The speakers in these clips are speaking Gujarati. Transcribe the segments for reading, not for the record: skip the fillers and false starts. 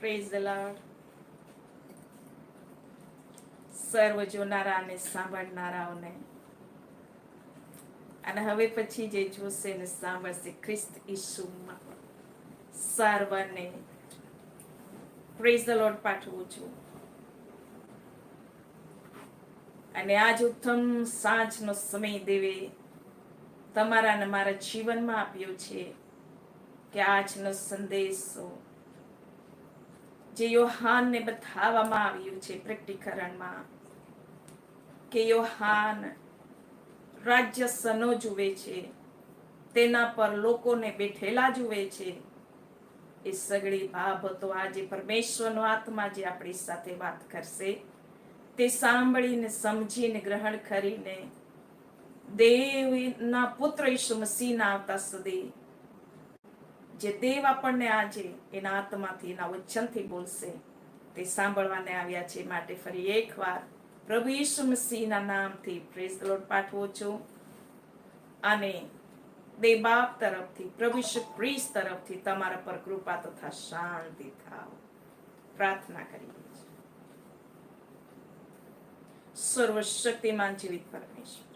Praise the lord. સર્વ જોનારા અને સાંભળનારાઓને અને હવે પછી જે જોશે ને સાંભળશે ખ્રિસ્ત ઈસુમાં સર્વને પ્રેઝ ધ લોર્ડ પાઠવું છું. અને આજ ઉત્તમ સાંજનો સમય દેવે તમારા અને મારા જીવનમાં આપ્યો છે કે આજનો સંદેશો જે યોહાનને બતાવવામાં આવ્યું છે પ્રકટીકરણમાં કે યોહાન રાજ્ય સનો જુએ છે, તેના પર લોકોને બેઠેલા જુએ છે. એ સગળી બાબતો આજે પરમેશ્વરનો આત્મા જે આપણી સાથે વાત કરશે તે સાંભળીને સમજીને ગ્રહણ કરીને દેવના પુત્ર ઈસુ મસીહના આવતા સુધી જે દેવ આપણને આજે એના આત્માથી એના વચનથી બોલશે તે સાંભળવાને આવ્યા છે. માટે ફરી એકવાર પ્રભુ ઈસુ મસીહના નામથી પ્રેઝ ધ લોર્ડ પાઠવું છું અને દેવ બાપ તરફથી પ્રભુ ઈસુ ખ્રિસ્ત તરફથી તમારા પર કૃપા તથા શાંતિ થાવ. પ્રાર્થના કરીએ છીએ. સર્વશક્તિમાન જીવિત પરમેશ્વર,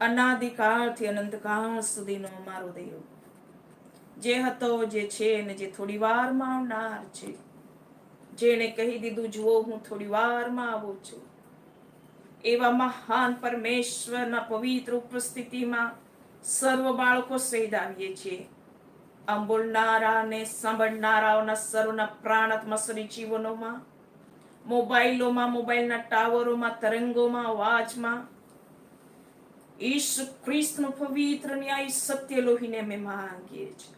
અનાદિકાળથી અનંતકાળ સુધીનો અમારો દેવ, જે હતો, જે છે ને જે થોડી વારમાં આવનાર છે, જેણે કહી દીધું જુઓ હું થોડી વારમાં આવું છું, એવા મહાન પરમેશ્વરના પવિત્ર ઉપસ્થિતિમાં સર્વ બાળકો સહિત આવીએ છીએ. આમ બોલનારા અને સાંભળનારાઓના સર્વના પ્રાણાત્મા શરીર જીવનોમાં, મોબાઈલોમાં, મોબાઈલના ટાવરોમાં, તરંગોમાં, અવાજમાં ઈસુ ખ્રિસ્તનું પવિત્ર ન્યાય સત્ય લોહીને અમે માંગીએ છીએ.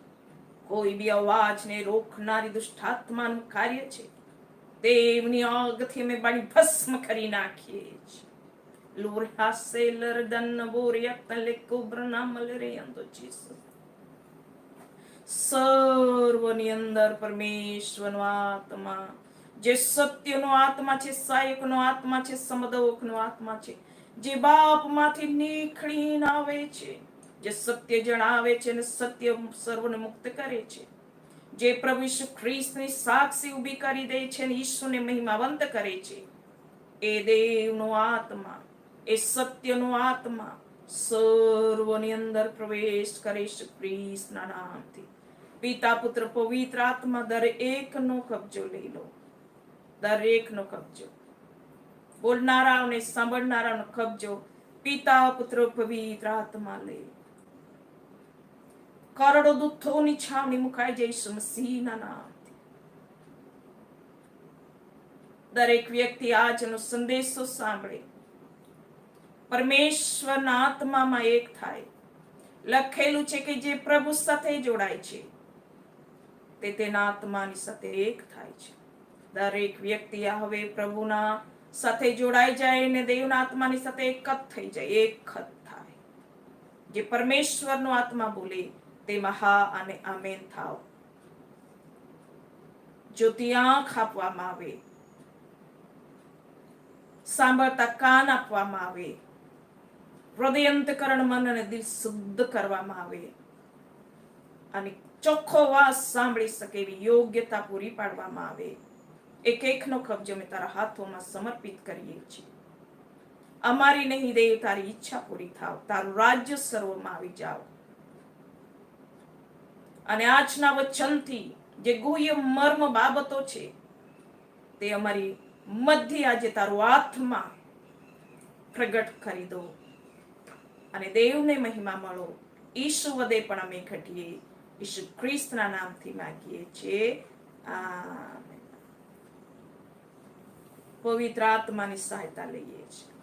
કોઈ બી અવાજને રોકનારી દુષ્ટાત્માનું કાર્ય છે, દેવની આગથી અમે બાળી ભસ્મ કરી નાખીએ છીએ. સર્વની અંદર પરમેશ્વરનો આત્મા, જે સત્યનો આત્મા છે, સાયકનો આત્મા છે, સમદોકનો આત્મા છે, જે બાપમાંથી નીકળીને આવે છે, જે સત્ય જણાવે છે અને સત્ય સર્વને મુક્ત કરે છે, જે પ્રભુ ઈસુ ખ્રિસ્તની સાક્ષી ઊભી કરી દે છે અને ઈસુને મહિમાવંત કરે છે, એ દેવનો આત્મા, એ સત્યનો આત્મા સર્વની અંદર પ્રવેશ કરે છે ખ્રિસ્તના નામથી. પિતા પુત્ર પવિત્ર આત્મા દરેકનો કબજો લઈ લો, દરેકનો કબજો, બોલનારાઓને સાંભળનારાઓનો કબજો પિતા પુત્ર પવિત્ર આત્મા લે. કરોડો દૂતોની છાવણી મુકાઈ જઈશું મસીહના નામથી. દરેક વ્યક્તિ આજનો સંદેશો સાંભળે, પરમેશ્વરના આત્મામાં એક થાય. લખેલું છે કે જે પ્રભુ સાથે જોડાય છે તે તેના આત્માની સાથે એક થાય છે. દરેક વ્યક્તિ હવે પ્રભુના સાથે જોડાઈ જાય ને દેવના આત્માની સાથે એક જ થઈ જાય, એક જ થાય. જે પરમેશ્વરનો આત્મા બોલે તેમાં હા અને આમેન થાવ. જોતી આંખ આપવામાં આવે, સાંભળતા કાન આપવામાં આવે, હૃદય અંતકરણ મન અને દિલ શુદ્ધ કરવામાં આવે અને ચોખ્ખો વાસ સાંભળી શકે એવી યોગ્યતા પૂરી પાડવામાં આવે. એક એકનો કબજો અમે તારા હાથોમાં સમર્પિત કરીએ છીએ. અમારી નહીં દેવ, તારી ઈચ્છા પૂરી થાવ, તારું રાજ્ય સર્વમાં આવી જાવ. અને આજના વચનથી જે ગુહ્ય મર્મ બાબતો છે તે અમારી મધ્ય આજે તારું આત્મા પ્રગટ કરી દો અને દેવને મહિમા મળો. ઈસુ વદે પણ અમે ઘટીએ, ઈસુ ખ્રિસ્તના નામથી માંગીએ છીએ, આમેન. પવિત્ર આત્માની સહાયતા લઈએ છીએ.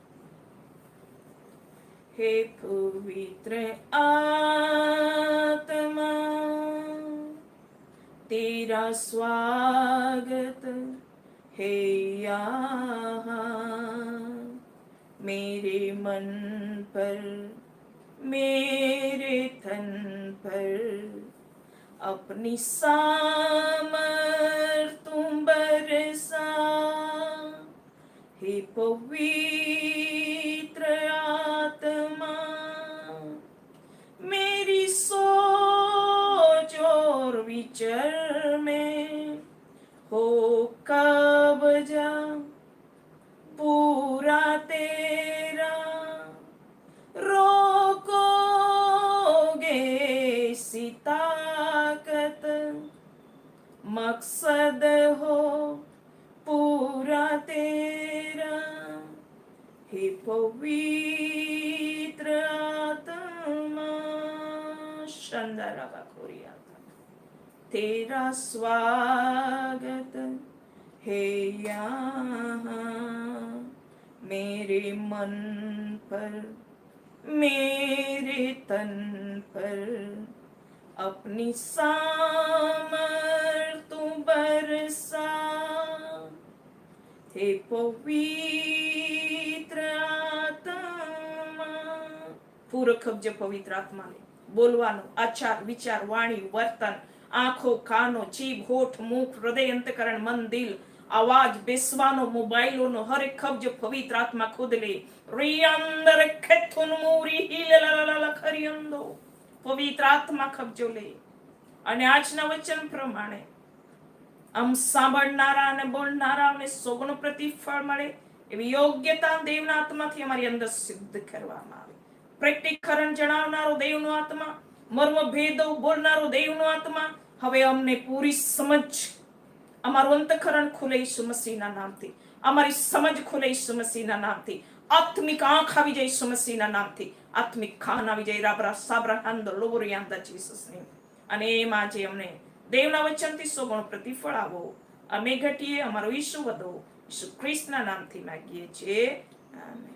હે પવિત્ર આત્મા, तेरा स्वागत है यहाँ, मेरे मन पर, मेरे तन पर अपनी सामर्थ तुम बरसा. हे पवित्र आत्मा, मेरी सोच और विचार घर में हो कब्जा पूरा तेरा, रोकोगे सी ताकत, मकसद हो पूरा तेरा। हे पवित्र आत्मा, शंदरा खोरिया, तेरा स्वागत है यहाँ मेरे मन पर, मेरे तन पर, अपनी सामर्थ तू बरसा। हे पवित्र आत्मा, પૂરો કબજો પવિત્ર આત્માને બોલવાનો, આચાર વિચાર વાણી વર્તન, આંખો કાનો જીભ હોઠ મુખ હૃદય અંતકરણ મન દિલ આવાજ બેસવાનો મોબાઈલોનો હરેક કબજો પવિત્ર આત્મા ખુદ લે. રિયંદર ખેથુન મૂરી હિલલલલ ખરિયંદો, પવિત્ર આત્મા કબજો લે. અને આજના વચન પ્રમાણે આમ સાંભળનારા અને બોલનારાઓને સોગનું પ્રતિફળ મળે એવી યોગ્યતા દેવના આત્માથી અમારી અંદર સિદ્ધ કરવામાં આવે. પ્રેક્ટિકરણ જણાવનારો દેવનો આત્મા, મર્મ ભેદો બોલનારો દેવનો આત્મા, હવે અમને પૂરી સમજ, અમારું અંતઃકરણ ખુલે ઈસુ મસીહના નામથી, અમારી સમજ ખુલે ઈસુ મસીહના નામથી, આત્મિક આંખ આવી જાય ઈસુ મસીહના નામથી, આત્મિક કાન આવી જાય રાબરા સાબરા હાંદો લોબોરિયાંદા જીસસ નેમ. અને એમાં જે અમને દેવના વચનથી સોગણું પ્રતિફળ આવો, અમે ઘટીએ, અમારો ઈસુ વધો, ઈસુ ખ્રિસ્તના નામથી માંગીએ છીએ, આમેન.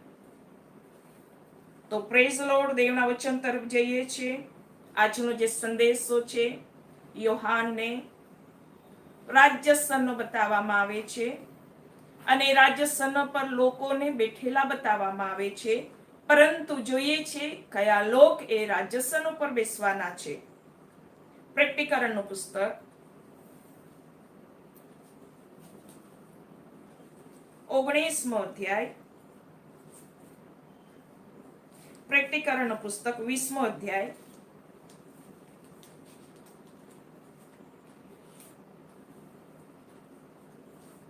તો પ્રેઝ લોર્ડ, દેવના વચન તરફ જઈએ છીએ. આજનો જે સંદેશો છે યોહાનને રાજ્યસનો બતાવવામાં આવે છે, અને રાજ્યસન પર લોકોને બેઠેલા બતાવવામાં આવે છે, પરંતુ જોઈએ છે કયા લોક એ રાજ્યસન ઉપર બેસવાના છે. પ્રેક્ટિકરણનું પુસ્તક 19મો અધ્યાય, પ્રેક્ટિકરણનું પુસ્તક 20મો અધ્યાય,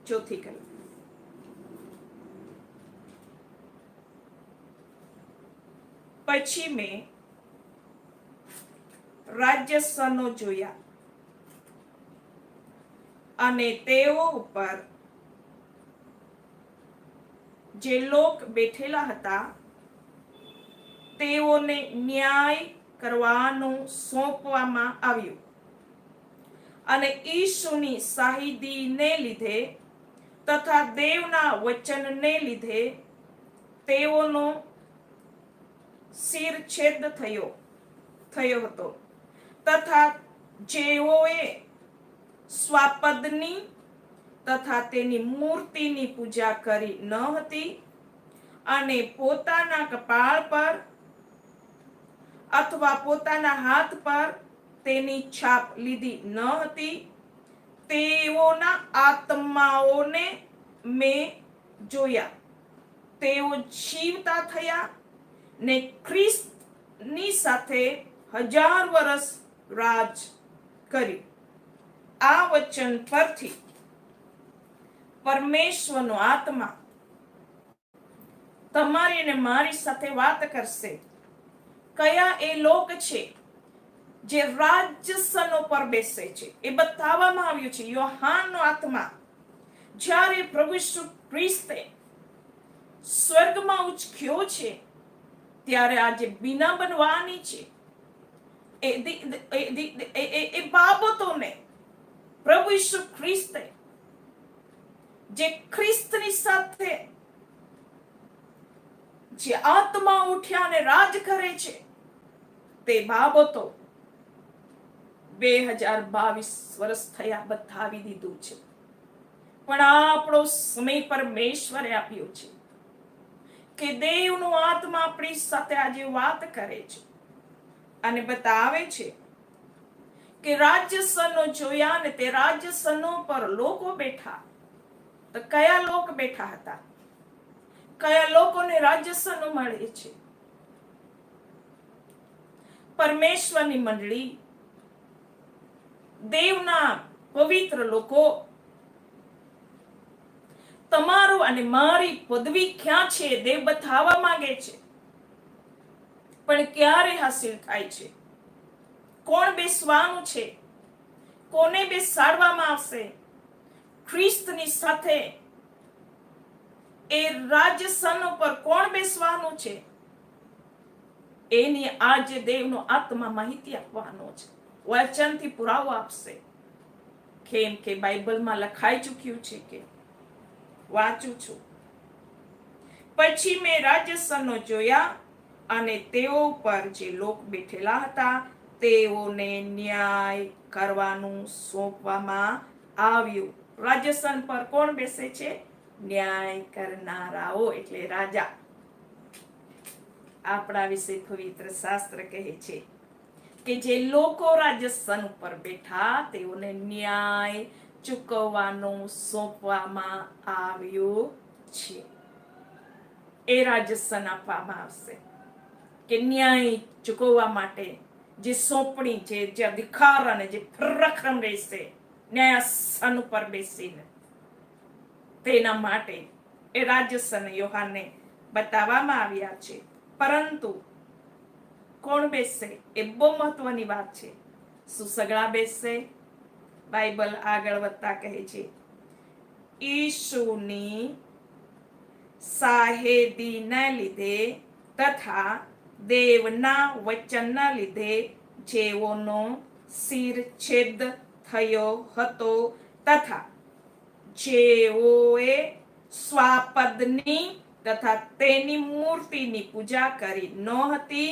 ચોથી કલમ. પછી મેં રાજ્યસનો જોયા, અને તેઓ ઉપર જે લોક બેઠેલા હતા તેઓને ન્યાય કરવાનું સોંપવામાં આવ્યું, અને ઈસુની શાહીદીને લીધે તથા દેવના વચનને લીધે તેઓનો શિરછેદ થયો હતો, તથા જેઓએ સ્વાપદની તથા તેની મૂર્તિની પૂજા કરી ન હતી અને પોતાના કપાળ પર અથવા પોતાના હાથ પર તેની છાપ લીધી ન હતી, તેઓના આત્માઓને મેં જોયા. તેઓ જીવતા થયા ને ખ્રિસ્તની સાથે 1000 વર્ષ રાજ કર્યું. આ વચન પરથી પરમેશ્વરનો આત્મા તમારી અને મારી સાથે વાત કરશે. કયા એ લોક છે જે રાજ્યસનો પર બેસે છે એ બતાવવામાં આવ્યું છે. યોહાનનો આત્મા જ્યારે પ્રભુ ઈસુ ખ્રિસ્તે સ્વર્ગમાં ઉચક્યો છે ત્યારે આજે બીના બનવાની છે એ બાબતોને પ્રભુ ઈસુ ખ્રિસ્તે જે ખ્રિસ્તની સાથે જે આત્મા ઉઠ્યા અને રાજ કરે છે તે બાબતો 2022 વર્ષ થયા બતાવી દીધું છે. પણ આપણો સમય પરમેશ્વરે આપ્યો છે કે દેવનો આત્મા આપણી સાથે આજે વાત કરે છે અને બતાવે છે કે રાજ્યસનો જોયા અને તે રાજ્યસનો પર લોકો બેઠા. તો કયા લોક બેઠા હતા? કયા લોકોને રાજ્યસનો મળે છે? પરમેશ્વરની મંડળી, દેવના પવિત્ર લોકો તમારું અને મારી પદવી ક્યાં છે દેવ બતાવવા માંગે છે, પણ ક્યારે હાસિલ થાય છે? કોણ બેસવાનું છે? કોને બેસાડવામાં આવશે ખ્રિસ્તની સાથે? એ રાજ્યસન પર કોણ બેસવાનું છે? એની આજે દેવનો આત્મા માહિતી આપવાનો છે, વચનથી પુરાવો આપશે. કેમ કે બાઇબલમાં લખાઈ ચૂક્યું છે કે વાંચું છું. પછી મેં રાજ્યસનો જોયા અને તેઓ પર જે લોક બેઠેલા હતા તેઓને ન્યાય કરવાનું સોંપવામાં આવ્યું. રાજ્યસન પર કોણ બેસે છે? ન્યાય કરનારાઓ, એટલે રાજા. આપણા વિશે પવિત્ર શાસ્ત્ર કહે છે કે જે લોકો રાજ્યસન ઉપર બેઠા તેઓને ન્યાય ચૂકવવાનું સોંપવામાં આવ્યું છે. એ રાજ્યસન આપવામાં આવશે કે ન્યાય ચૂકવવા માટે જે સોંપણી છે, જે અધિકાર અને જે પરાક્રમ રહેશે ન્યાયાસન ઉપર બેસીને, તેના માટે એ રાજ્યસન યોહાનને બતાવવામાં આવ્યા છે. પરંતુ કોણ બેસશે એ બહુ મહત્વની વાત છે. શું સગડા બેસશે? બાઇબલ આગળ વધતા કહે છે ઈશુની સાહેદીના લીધે તથા દેવના વચનના લીધે જેઓનો શિરછેદ થયો હતો તથા જેઓએ સ્વાપદની તથા તેની મૂર્તિની પૂજા કરી ન હતી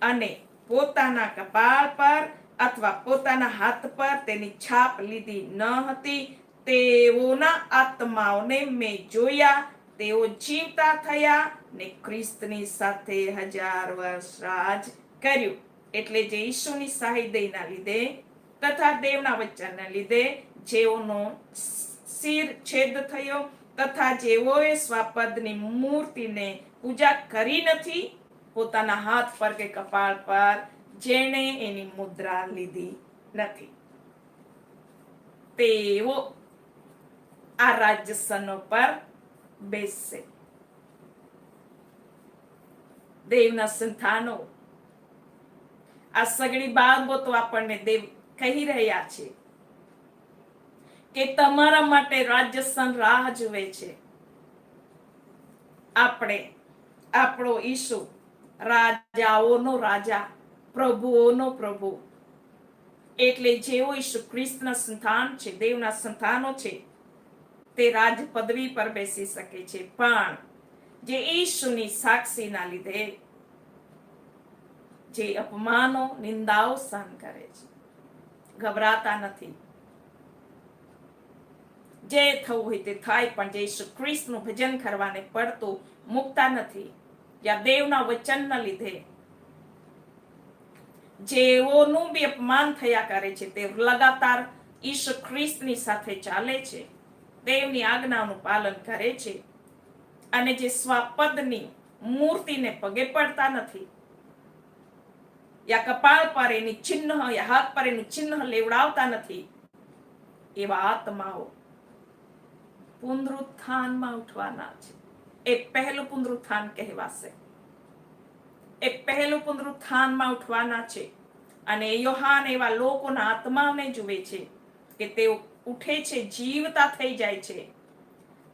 અને પોતાના કપાળ પર અથવા પોતાના હાથ પર તેની છાપ લીધી ન હતી, તેઓના આત્માઓને મેં જોયા. તેઓ જીવતા થયા ને ખ્રિસ્તની સાથે 1000 વર્ષ રાજ કર્યું. એટલે જે ઈશુની શાહીદીના લીધે તથા દેવના વચનના લીધે જેઓનો શિરછેદ થયો તથા જેઓએ સ્વાપદની મૂર્તિને પૂજા કરી નથી, પોતાના હાથ પર કે કપાળ પર, જેણે એની મુદ્રા લીધી નથી, તેઓ આ રાજ્યસનો પર બેસશે. દેવના સંતાનો, આ સગળી બાબતો આપણને દેવ કહી રહ્યા છે કે તમારા માટે રાજ્યસન રાહ જુએ છે. આપણો ઈશુ રાજાઓનો રાજા, પ્રભુઓનો પ્રભુ. એટલે જેઓ ઈશુ ખ્રિસ્તના સંતાન છે, દેવના સંતાનો છે, તે રાજ પદવી પર બેસી શકે છે. પણ જે ઈશુની સાક્ષીના લીધે જે અપમાનો, નિંદાઓ સહન કરે છે, ગભરાતા નથી. જે થવું હોય તે થાય, પણ જે ઈસુ ખ્રિસ્તનું ભજન કરવાને પડતું મૂકતા નથી. યા દેવના વચનના લીધે જેઓનું બી અપમાન થયા કરે છે, તે લગાતાર ઈસુ ખ્રિસ્તની સાથે ચાલે છે, દેવની આજ્ઞાનું પાલન કરે છે, અને જે સ્વાપદની મૂર્તિને પગે પડતા નથી, યા કપાળ પર એની ચિહ્ન યા હાથ પર એનું ચિહ્ન લેવડાવતા નથી, એવા આત્માઓ પુનરુત્થાનમાં ઉઠવાના છે. એ પહેલું પુનરુત્થાન કહેવાશે. એ પહેલું પુનરુત્થાનમાં ઉઠવાના છે. અને યોહાન એવા લોકોના આત્માઓને જુએ છે કે તેઓ ઉઠે છે, જીવતા થઈ જાય છે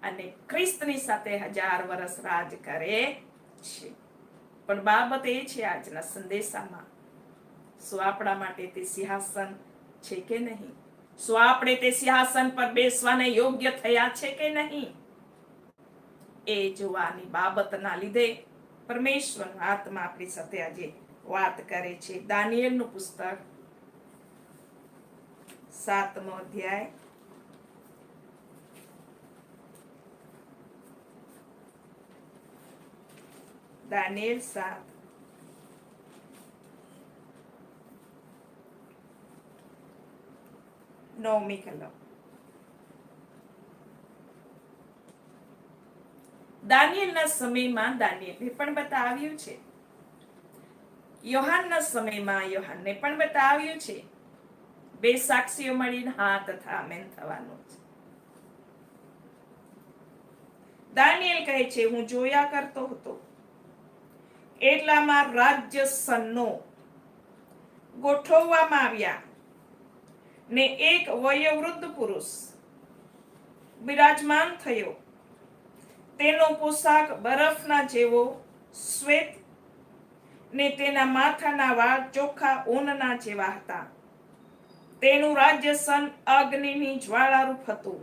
અને ખ્રિસ્તની સાથે 1000 વર્ષ રાજ કરે છે. પણ બાબત એ છે આજના સંદેશામાં, શું આપણા માટે તે સિંહાસન છે કે નહીં? શું આપણે તે સિંહાસન પર બેસવાને યોગ્ય થયા છે કે નહીં? એ જોવાની બાબતના લીધે પરમેશ્વરનો આત્મા આપણી સાથે આજે વાત કરે છે. દાનિયેલનું પુસ્તક 7મો અધ્યાય દાનિયેલ 7 9મી કલમ. દાનિયેલના સમયમાં દાનિયેલને પણ બતાવ્યું છે, યોહાનના સમયમાં યોહાનને પણ બતાવ્યું છે. બે સાક્ષીઓ મળીને હા તથા આમેન થવાનું છે. દાનિયેલ કહે છે, હું જોયા કરતો હતો, એટલામાં રાજ્ય સન્નો ગોઠવવામાં આવ્યા ને એક વયોવૃદ્ધ પુરુષ બિરાજમાન થયો. તેનો પોશાક બરફના જેવો શ્વેત ને તેના માથાના વાળ ચોખ્ખા ઊનના જેવા હતા. તેનું રાજ્ય સન અગ્નિની જ્વાળારૂપ હતું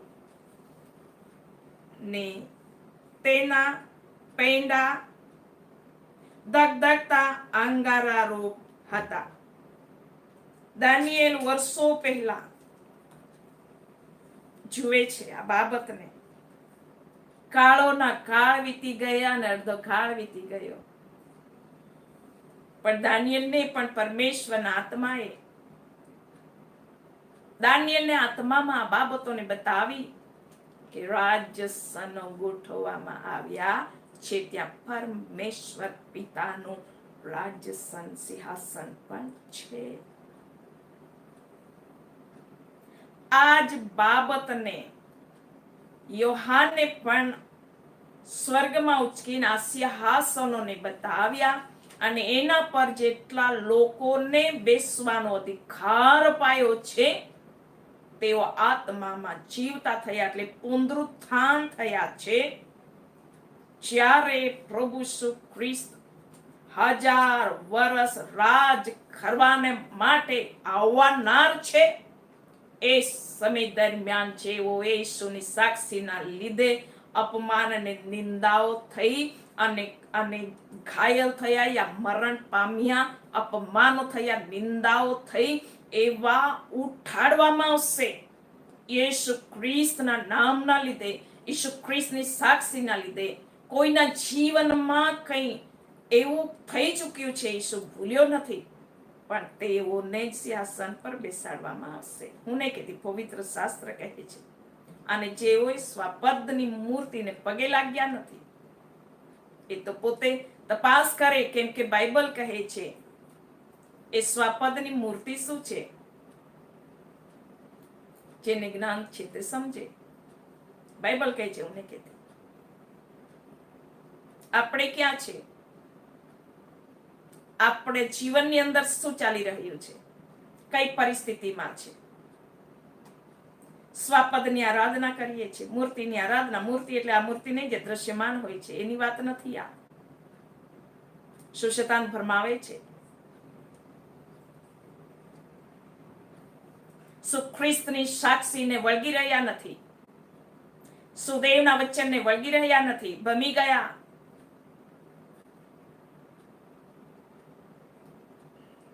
ને તેના પૈંડા ધગધગતા અંગારારૂપ હતા. દાનિયેલ વર્ષો પહેલા જુએ છે આ બાબતને. કાળોના કાળ વીતી ગયા અને અડધો કાળ વીતી ગયો, પણ દાનિયેલને પણ પરમેશ્વરના આત્માએ દાનિયેલને આત્મામાં આ બાબતોને બતાવી કે રાજ્ય સનો ગોઠવવામાં આવ્યા છે. ત્યાં પરમેશ્વર પિતાનું રાજ્ય સન સિંહાસન પણ છે. આજ બાબતને યોહાને પણ સ્વર્ગમાં ઉચકીને આ સિંહાસનોને બતાવ્યા અને એના પર જેટલા લોકોને બેસવાનો અધિકાર અપાયો છે તેઓ આત્મામાં જીવતા થયા, એટલે પુનરુત્થાન થયા છે. જ્યારે પ્રભુ ઈસુ ખ્રિસ્ત 1000 વર્ષ રાજ કરવાને માટે આવનાર છે, એ સમય દરમિયાન જેઓ యేసుની સાક્ષીના લીધે અપમાન અને નિંદાઓ થઈ અને ઘાયલ થયા યા મરણ પામ્યા, અપમાનો થયા, નિંદાઓ થઈ, એવા ઉઠાડવામાં આવશે. యేసు ખ્રિસ્તના નામના લીધે, యేసు ખ્રિસ્તની સાક્ષીના લીધે. કોઈના જીવનમાં કંઈ એવું થઈ ચૂક્યું છે, యేసు ભૂલ્યો નથી, પણ તેઓને જ સિંહાસન પર બેસાડવામાં આવશે. હું નહીં કહેતી, પવિત્ર શાસ્ત્ર કહે છે. અને જેઓએ સ્વપદની મૂર્તિને પગે લાગ્યા નથી એ તો પોતે તપાસ કરે, કેમ કે બાઇબલ કહે છે એ સ્વપદની મૂર્તિ શું છે. જેને જ્ઞાન છે તે સમજે. બાઇબલ કહે છે, હું નહીં કહેતી. આપણે ક્યાં છે? આપણે જીવનની અંદર શું ચાલી રહ્યું છે? કઈ પરિસ્થિતિમાં છે? સ્વપદની આરાધના કરીએ છીએ, મૂર્તિની આરાધના. મૂર્તિ એટલે આ મૂર્તિ નહીં જે દ્રશ્યમાન હોય છે, એની વાત નથી આ. શું શૈતાન ભરમાવે છે? શું ખ્રિસ્તની સાક્ષીને વળગી રહ્યા નથી? શું દેવના વચનને વળગી રહ્યા નથી? ભમી ગયા.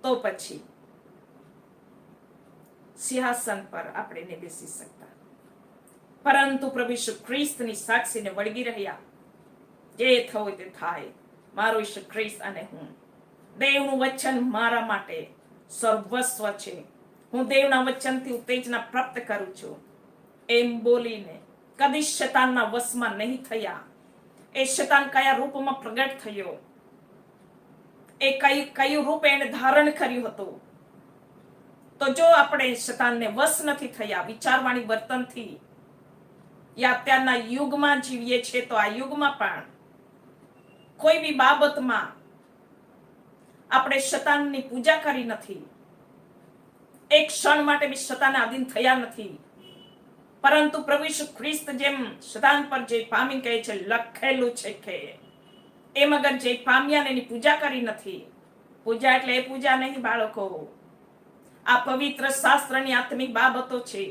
તો પછી સિંહાસન પર આપણે નહીં બેસી શકતા, પરંતુ પ્રભુ ઈસુ ખ્રિસ્તની સાક્ષીને વળગી રહ્યા. જે થવું તે થાય, મારો ઈસુ ખ્રિસ્ત અને હું. દેવનું વચન મારા માટે સર્વસ્વ છે. હું દેવના વચનથી ઉત્તેજના પ્રાપ્ત કરું છું એમ બોલીને કદી શૈતાનના વશમાં નહીં થયા. એ શૈતાન કયા રૂપમાં પ્રગટ થયો, એ કયું રૂપ એને ધારણ કર્યું હતું, તો જો આપણે શૈતાનને વશ નથી થયા વિચારવાણી વર્તનથી, યા અત્યારના યુગમાં જીવીએ છીએ તો આ યુગમાં પણ કોઈ બી બાબતમાં આપણે શૈતાનની પૂજા કરી નથી, એક ક્ષણ માટે બી શૈતાનને આધીન થયા નથી, પરંતુ પ્રભુ ઈસુ ખ્રિસ્ત જેમ શૈતાન પર જે પામી કહે છે લખેલું છે કે એમ અગર જે પામ્યા એની પૂજા કરી નથી. પૂજા એટલે એ પૂજા નહીં બાળકો, આ પવિત્ર શાસ્ત્રની આત્મિક બાબતો છે.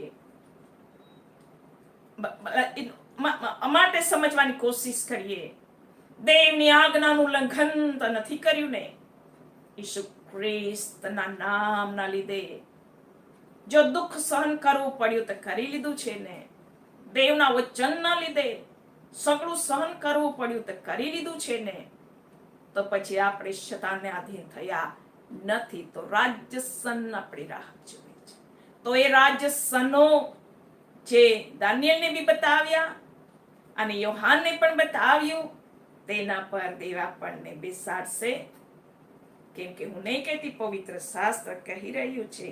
માટે સમજવાની કોશિશ કરીએ. દેવની આજ્ઞાનું ઉલ્લંઘન તો નથી કર્યું ને. ઈસુ ખ્રિસ્તના નામના લીધે જો દુઃખ સહન કરવું પડ્યું તો કરી લીધું છે ને. દેવના વચનના લીધે સગળું સહન કરવું પડ્યું તો કરી લીધું છે ને. તો પછી આપણે શૈતાનને આધીન થયા નથી, તો રાજ્યસન આપણી રાહ જોવે છે. તો એ રાજ્યસનો જે દાનિયેલને બી બતાવ્યા અને યોહાનને પણ બતાવ્યું, તેના પર દેવ આપણને બેસાડશે. કેમ કે હું નહીં કહેતી, પવિત્ર શાસ્ત્ર કહી રહ્યું છે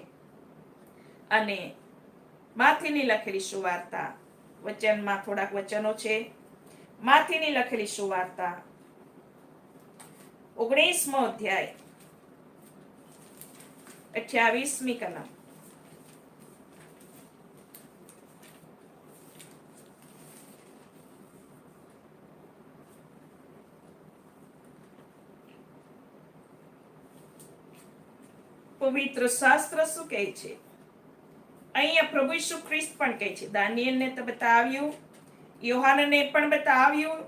અને માથીની લખેલી સુવાર્તા, વચનમાં થોડાક વચનો છે. માથીની લખેલી સુવાર્તા 19મો અધ્યાય 28મી કલમ. પવિત્ર શાસ્ત્ર શું કહે છે? અહીંયા પ્રભુ ઈસુ ખ્રિસ્ત પણ કહે છે. દાનિયેલને તો બતાવ્યું, યોહાનને પણ બતાવ્યું,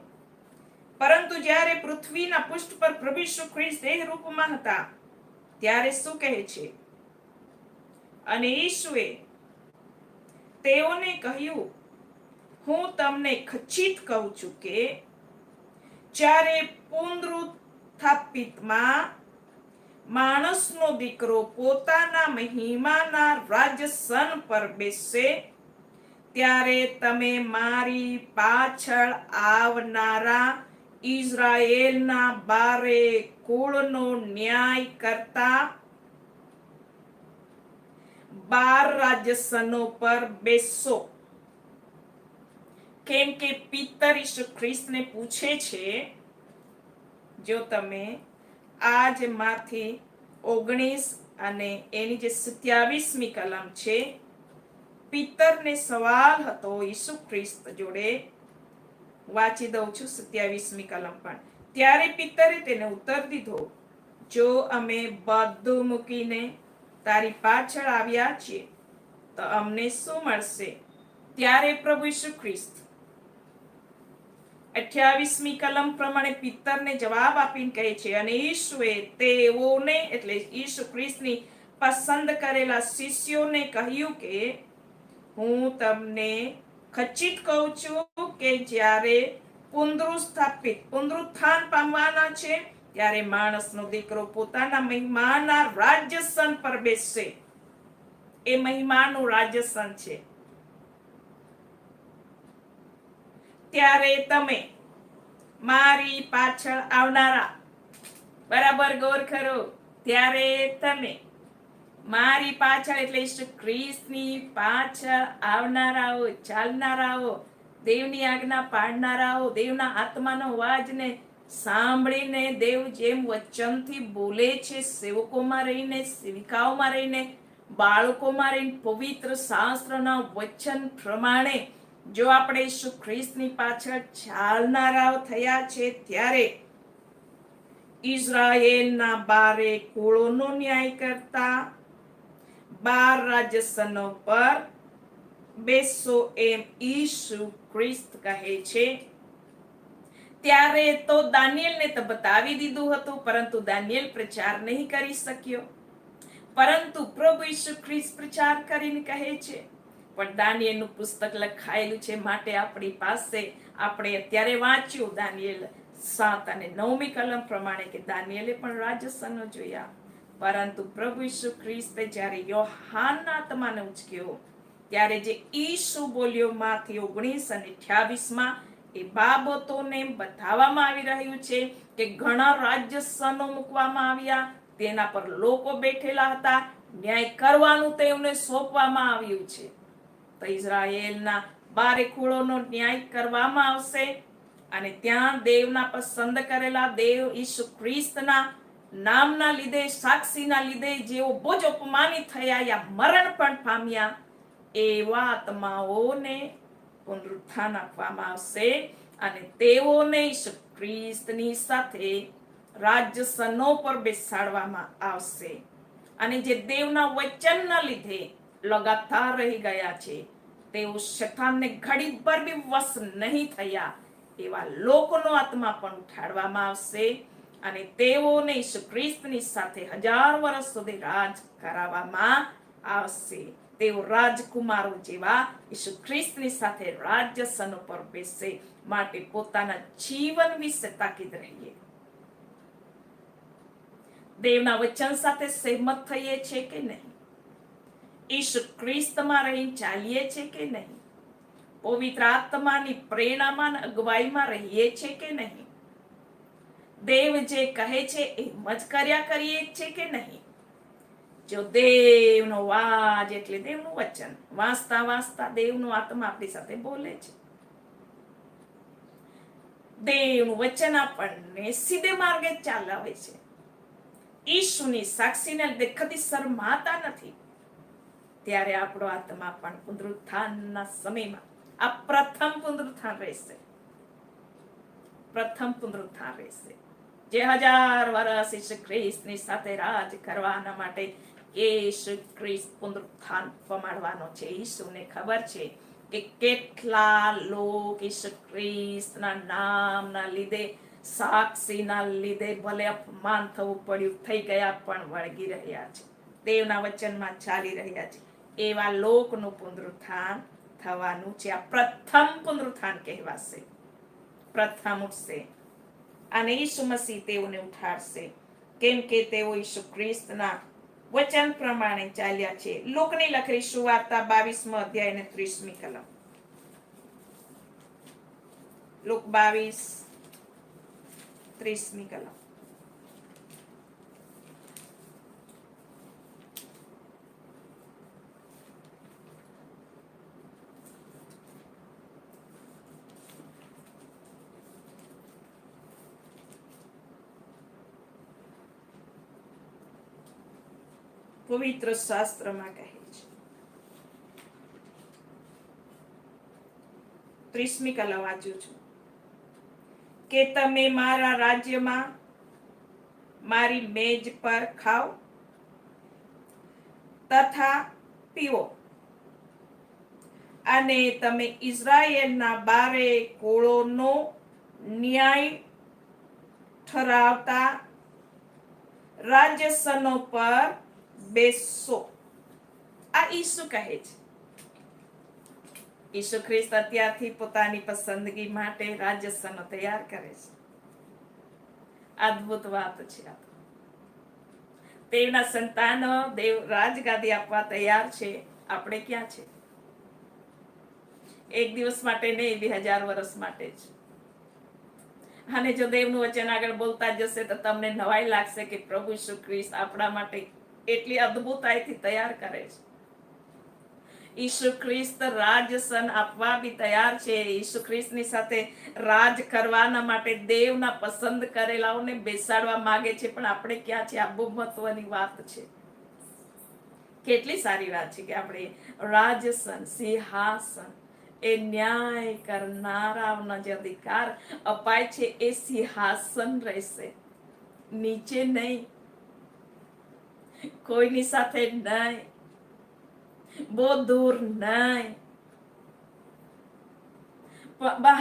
પરંતુ જ્યારે પૃથ્વીના પૃષ્ઠ પર પ્રભુ ઈસુ ખ્રિસ્ત દેહ રૂપમાં હતા ત્યારે શું કહે છે? અને ઈસુએ તેઓને કહ્યું, હું તમને ખચિત કહું છું કે જ્યારે પુનરુત્થાપિતમાં માણસનો દીકરો પોતાના મહિમાના રાજસન પર બેસશે ત્યારે તમે મારી પાછળ આવનારા ઇઝરાયેલના 12 કુળનો ન્યાય કરતા 12 રાજસનો પર બેસશો. કેમ કે પિતર ઈસુ ખ્રિસ્તને પૂછે છે, જો તમે આજ માંથી 19 અને એની જે 27મી કલમ છે, પિતરને સવાલ હતો ઈસુ ખ્રિસ્ત જોડે. વાંચી દઉં છું 27મી કલમ પણ. ત્યારે પિતરે તેને ઉત્તર દીધો, જો અમે બધું મૂકીને તારી પાછળ આવ્યા છીએ તો અમને શું મળશે? ત્યારે પ્રભુ ઈસુ ખ્રિસ્ત 28મી કલમ પ્રમાણે પિતરને જવાબ આપીને કહે છે, અને ઈસુએ તેઓને એટલે ઈસુ ખ્રિસ્તની પસંદ કરેલા શિષ્યોને કહ્યું કે હું તમને ખચિત કહું છું કે જ્યારે પુનરુત્થાન પામવાના છે ત્યારે માણસનો દીકરો પોતાના મહિમાના રાજસન પર બેસશે. એ મહિમાનું રાજસન છે. ત્યારે તમે મારી પાછળ આવનારા, બરાબર ગૌર કરો, ત્યારે તમે મારી પાછળ એટલે ઈસુ ખ્રિસ્તની પાછળ આવનારાઓ, ચાલનારાઓ, દેવની આજ્ઞા પાડનારાઓ, દેવના આત્માનો અવાજને સાંભળીને દેવ જેમ વચનથી બોલે છે, સેવકોમાં રહીને, સેવિકાઓમાં રહીને, બાળકોમાં રહીને પવિત્ર શાસ્ત્રના વચન પ્રમાણે જો આપણે ઈસુ ખ્રિસ્તની પાછળ ચાલનારાઓ થયા છે ત્યારે ઇઝરાયેલના 12 કુળોનો ન્યાય કરતા 12 રાજસનો પર બેસો એમ ઈસુ ખ્રિસ્ત કહે છે. ત્યારે તો દાનિયેલને તો બતાવી દીધું હતું, પરંતુ દાનિયેલ પ્રચાર નહીં કરી શક્યો. પરંતુ પ્રભુ ઈસુ ખ્રિસ્ત પ્રચાર કરીને કહે છે. પણ દાનિયેલનું પુસ્તક લખાયેલું છે માટે આપણી પાસે, આપણે અત્યારે વાંચ્યું દાનિયેલ 7 અને 9મી કલમ પ્રમાણે કે દાનિયેલે પણ રાજસનો જોયા. પરંતુ પ્રભુ ઈસુ ખ્રિસ્તે જ્યારે યોહાનના આત્માને ઉંચક્યો ત્યારે જે ઈસુ બોલ્યો માથી 19 અને 28માં, એ બાબતોને બતાવવામાં આવી રહ્યું છે કે ઘણા રાજસનો મૂકવામાં આવ્યા, તેના પર લોકો બેઠેલા હતા, ન્યાય કરવાનું તેમને સોંપવામાં આવ્યું છે. તો ઇઝરાયેલના 12 કુળોનો ન્યાય કરવામાં આવશે અને ત્યાં દેવના પસંદ કરેલા દેવ ઈસુ ખ્રિસ્તના નામના લીધે, સાક્ષીના લીધે જેઓ બોજ અપમાનિત થયા યા મરણ પણ પામ્યા, એવા આત્માઓને પુનરુત્થાન આપવામાં આવશે અને તેઓને ઈસુ ખ્રિસ્તની સાથે રાજસનો પર બેસાડવામાં આવશે. અને જે દેવના વચનના લીધે લગાતાર રહી ગયા છે, તેઓ શૈતાનને ઘડી પર બી વશ નહીં થયા, એવા લોકોનો આત્મા પણ ઉઠાડવામાં આવશે અને તેઓને ઈસુ ખ્રિસ્તની સાથે 1000 વર્ષ સુધી રાજ કરાવવામાં આવશે. તેઓ રાજકુમારો જેવા ઈસુ ખ્રિસ્તની સાથે રાજસનો પર બેસશે. માટે પોતાના જીવન વિશે તાકીદ રહીએ. દેવના વચન સાથે સહેમત થઈએ છે કે નહીં? ઈસુ ખ્રિસ્તમાં રહીને ચાલીએ છે કે નહીં? પવિત્ર આત્માની પ્રેરણામાં અગવાઈમાં રહીએ છે કે નહીં? દેવ જે કહે છે એમ જ કર્યા કરીએ છે કે નહીં? જો દેવનો વાજ એટલે દેવનું વચન વાંચતા વાંચતા દેવનો આત્મા આપણી સાથે બોલે છે. દેવનું વચન આપણને સીધે માર્ગે ચાલાવે છે. ઈસુની સાક્ષીને લીધે કદી શરમાતા નથી. ત્યારે આપણો આત્મા પણ પુનરુત્થાનના સમયમાં આ પ્રથમ પુનરુત્થાન રહેશે. પ્રથમ પુનરુત્થાન રહેશે. જે 1000 વર્ષ ઈસુ ખ્રિસ્તની સાથે રાજ કરવાના માટે ઈસુ ખ્રિસ્ત પુનરુત્થાન પમાડવાનો છે. ઈસુને ખબર છે કે કેટલા લોક ઈસુ ખ્રિસ્તના નામના લીધે સાક્ષીના લીધે ભલે અપમાન થવું પડ્યું થઈ ગયા પણ વળગી રહ્યા છે, દેવના વચનમાં ચાલી રહ્યા છે. એવા લોકનું પુનરુત્થાન થવાનું છે. આ પ્રથમ પુનરુત્થાન કહેવાશે. પ્રથમ ઉઠશે અને ઈસુ મસીહ તેઓને ઉઠાડશે, કેમ કે તેઓ ઈસુ ખ્રિસ્તના વચન પ્રમાણે ચાલ્યા છે. લોકની લખેલી સુવાર્તા 22મો અધ્યાય અને 30મી કલમ. લોક 22:30મી કલમ. પવિત્ર શાસ્ત્રમાં કહે છે 30મી કલમ વાંચું છું કે તમે મારા રાજ્યમાં મારી મેજ પર ખાઓ તથા પીવો અને તમે ઇઝરાયેલના 12 કુળોનો ન્યાય ઠરાવતા રાજ્યસનો પર બેસો. આ ઈસુ કહે છે. ઈસુ ખ્રિસ્ત અત્યારથી પોતાની પસંદગી માટે રાજ્યસનો તૈયાર કરે છે. અદ્ભુત વાત છે. દેવના સંતાનો દેવ રાજગાદી આપવા તૈયાર છે. આપણે ક્યાં છે? એક દિવસ માટે નહીં, 2000 વર્ષ માટે જ. અને જો દેવનું વચન આગળ બોલતા જશે તો તમને નવાઈ લાગશે કે પ્રભુ ઈસુ ખ્રિસ્ત આપણા માટે એટલી અદ્ભુતાઈથી તૈયાર કરે છે. ઈસુ ખ્રિસ્ત રાજસન આપવા બી તૈયાર છે. ઈસુ ખ્રિસ્તની સાથે રાજ કરવાના માટે દેવના પસંદ કરેલાઓને બેસાડવા માંગે છે. પણ આપણે ક્યાં છે? આ બહુ મહત્વની વાત છે. કેટલી સારી વાત છે કે આપણે રાજસન, સિંહાસન, એ ન્યાય કરનારાઓનો જે અધિકાર અપાય છે એ સિંહાસન રહેશે, નીચે નહીં, કોઈની સાથે નહીં, બહુ દૂર નહીં.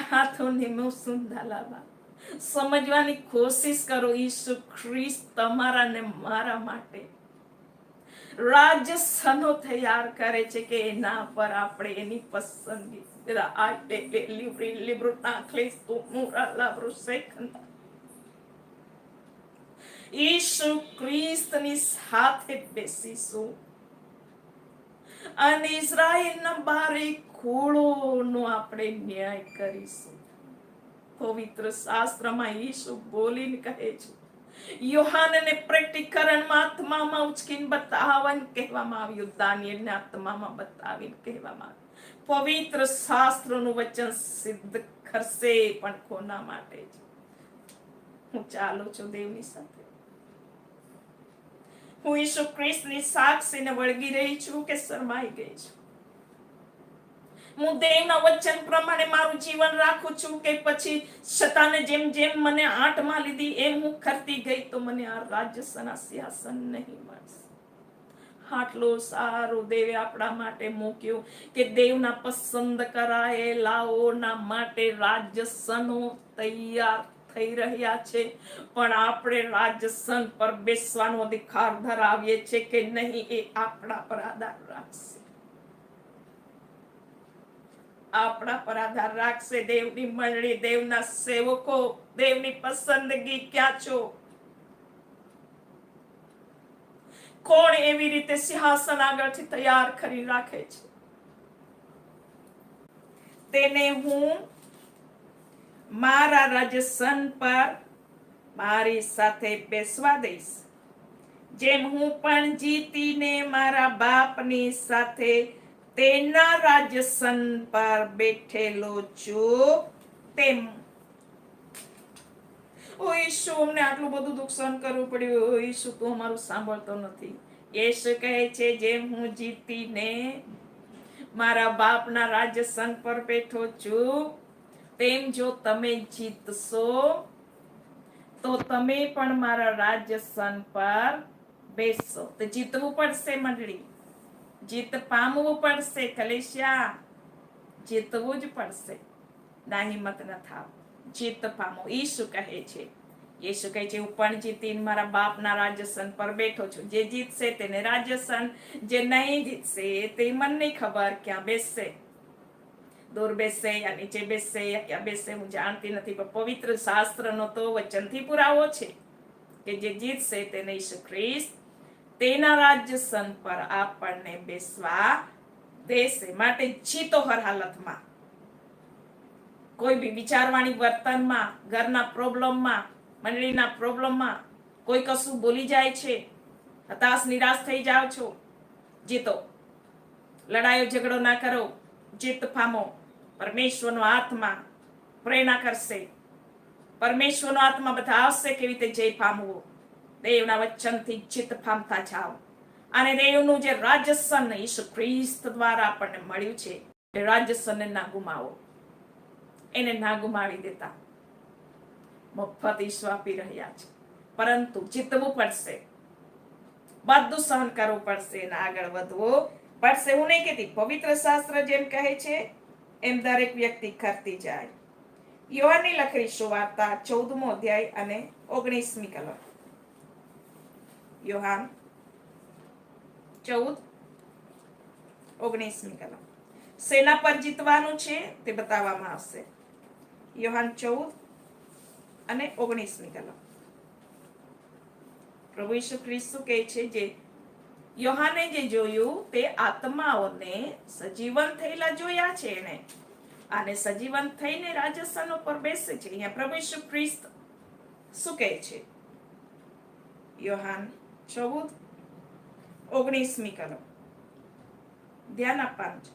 હાથોની મુસુંદાલાબા સમજવાની કોશિશ કરો. ઈસુ ખ્રિસ્ત તમારા ને મારા માટે રાજસનો તૈયાર કરે છે કે એના પર આપણે એની પસંદગી ઈસુ ખ્રિસ્તની સાથે બેસીશું અને ઇઝરાયેલના 12 કુળોનો આપણે ન્યાય કરીશું. પવિત્ર શાસ્ત્રમાં ઈસુ બોલીને કહે છે, યોહાનને પ્રકટીકરણમાં આત્મામાં ઉચકીને બતાવવાનું કહેવામાં આવ્યું, દાનિયેલને આત્મામાં બતાવીને કહેવામાં આવ્યું. પવિત્ર શાસ્ત્રનું વચન સિદ્ધ કરશે, પણ કોના માટે છે? હું ચાલું છું દેવની સાથે. હું ઈસુ ખ્રિસ્તની સાક્ષીને વળગી રહી છું કે શરમાઈ ગઈ છું? હું દેવના વચન પ્રમાણે મારું જીવન રાખું છું કે પછી શતાને જેમ જેમ મને આંટમાં લીધી એમ હું કરતી ગઈ તો મને આ રાજ્યસના સિંહાસન નહીં મળશે. આટલું સારું દેવે આપણા માટે મૂક્યું કે દેવના પસંદ કરાયેલાઓના માટે રાજ્યસનો તૈયાર થઈ રહ્યા છે. પણ આપણે રાજ્યસન પર બેસવાનો અધિકાર ધરાવીએ છીએ કે નહીં એ આપણા પર આધાર રાખશે. આપણા પર આધાર રાખશે. દેવની મંડળી, દેવના સેવકો, દેવની પસંદગી ક્યાં છો? કોણ એવી રીતે સિંહાસન આગળથી તૈયાર કરી રાખે છે? તેને હું મારા રાજ્યસન પર મારી સાથે બેસવા દઈશ જેમ હું પણ જીતીને મારા બાપની સાથે તેના રાજ્યસન પર બેઠેલો છું તેમ. ઓ ઈશુ, અમને આટલું બધું દુઃખ સહન કરવું પડ્યું. ઓ ઈશુ, તું અમારું સાંભળતો નથી. ઈશુ કહે છે, જેમ હું જીતીને મારા બાપના રાજ્યસન પર બેઠો છું તેમ જો તમે જીતશો તો તમે પણ મારા રાજ્યસન પર બેસશો. તો જીતવું પડશે મંડળી, જીત પામવું પડશે. કલેશિયા, જીતવું જ પડશે. ના હિંમત ન થાવ, જીત પામો. ઈશુ કહે છે, ઈશુ કહે છે, હું પણ જીતીને મારા બાપના રાજ્યસન પર બેઠો છું. જે જીતશે તેને રાજ્યસન, જે નહીં જીતશે તે મને નહીં ખબર ક્યાં બેસશે. દૂર બેસશે યા નીચે બેસશે યા ક્યાં બેસશે હું જાણતી નથી, પણ પવિત્ર શાસ્ત્રનો તો વચનથી પુરાવો છે કે જે જીતશે તેને ઈસુ ખ્રિસ્ત તેના રાજ્યસન પર આપણને બેસવા દેશે. માટે જીતો હર હાલતમાં. કોઈ બી વિચારવાણી વર્તનમાં, ઘરના પ્રોબ્લેમમાં, મંડળીના પ્રોબ્લેમમાં કોઈ કશું બોલી જાય છે, હતાશ નિરાશ થઈ જાઓ છો, જીતો. લડાઈઓ ઝઘડો ના કરો, જીત પામો. પરમેશ્વરનો આત્મા પ્રેરણા કરશે. પરમેશ્વરનો આત્મા બતાવશે કેવી રીતે જય પામવો. દેવના વચનથી જીત પામતા જાઓ. અને દેવનું જે રાજ્યસન ઈસુ ખ્રિસ્ત દ્વારા આપણને મળ્યું છે એ રાજ્યસનને ના ગુમાવો. એને ના ગુમાવી દેતા. મફત ઈસુ આપી રહ્યા છે, પરંતુ જીતવું પડશે. બધું સહન કરવું પડશે અને આગળ વધવું પડશે. હું નહીં કહેતી, પવિત્ર શાસ્ત્ર જેમ કહે છે એમ દરેક વ્યક્તિ કરતી જાય. યોહાનની લખેલી સુવાર્તા 14મો અધ્યાય અને 19મી કલમ. યોહાન 14:19મી કલમ. સેના પર જીતવાનું છે તે બતાવવામાં આવશે. યોહાન 14 અને 19મી કલમ. પ્રભુ ઈસુ ખ્રિસ્ત કહે છે, જે યોહાને જે જોયું તે આત્માઓને સજીવન થયેલા જોયા છે એને, અને સજીવન થઈને રાજ્યસનો પર બેસે છે. અહીંયા પ્રભુ ઈસુ ખ્રિસ્ત શું કહે છે? યોહાન 14:19મી કલમ. ધ્યાન આપવાનું છે.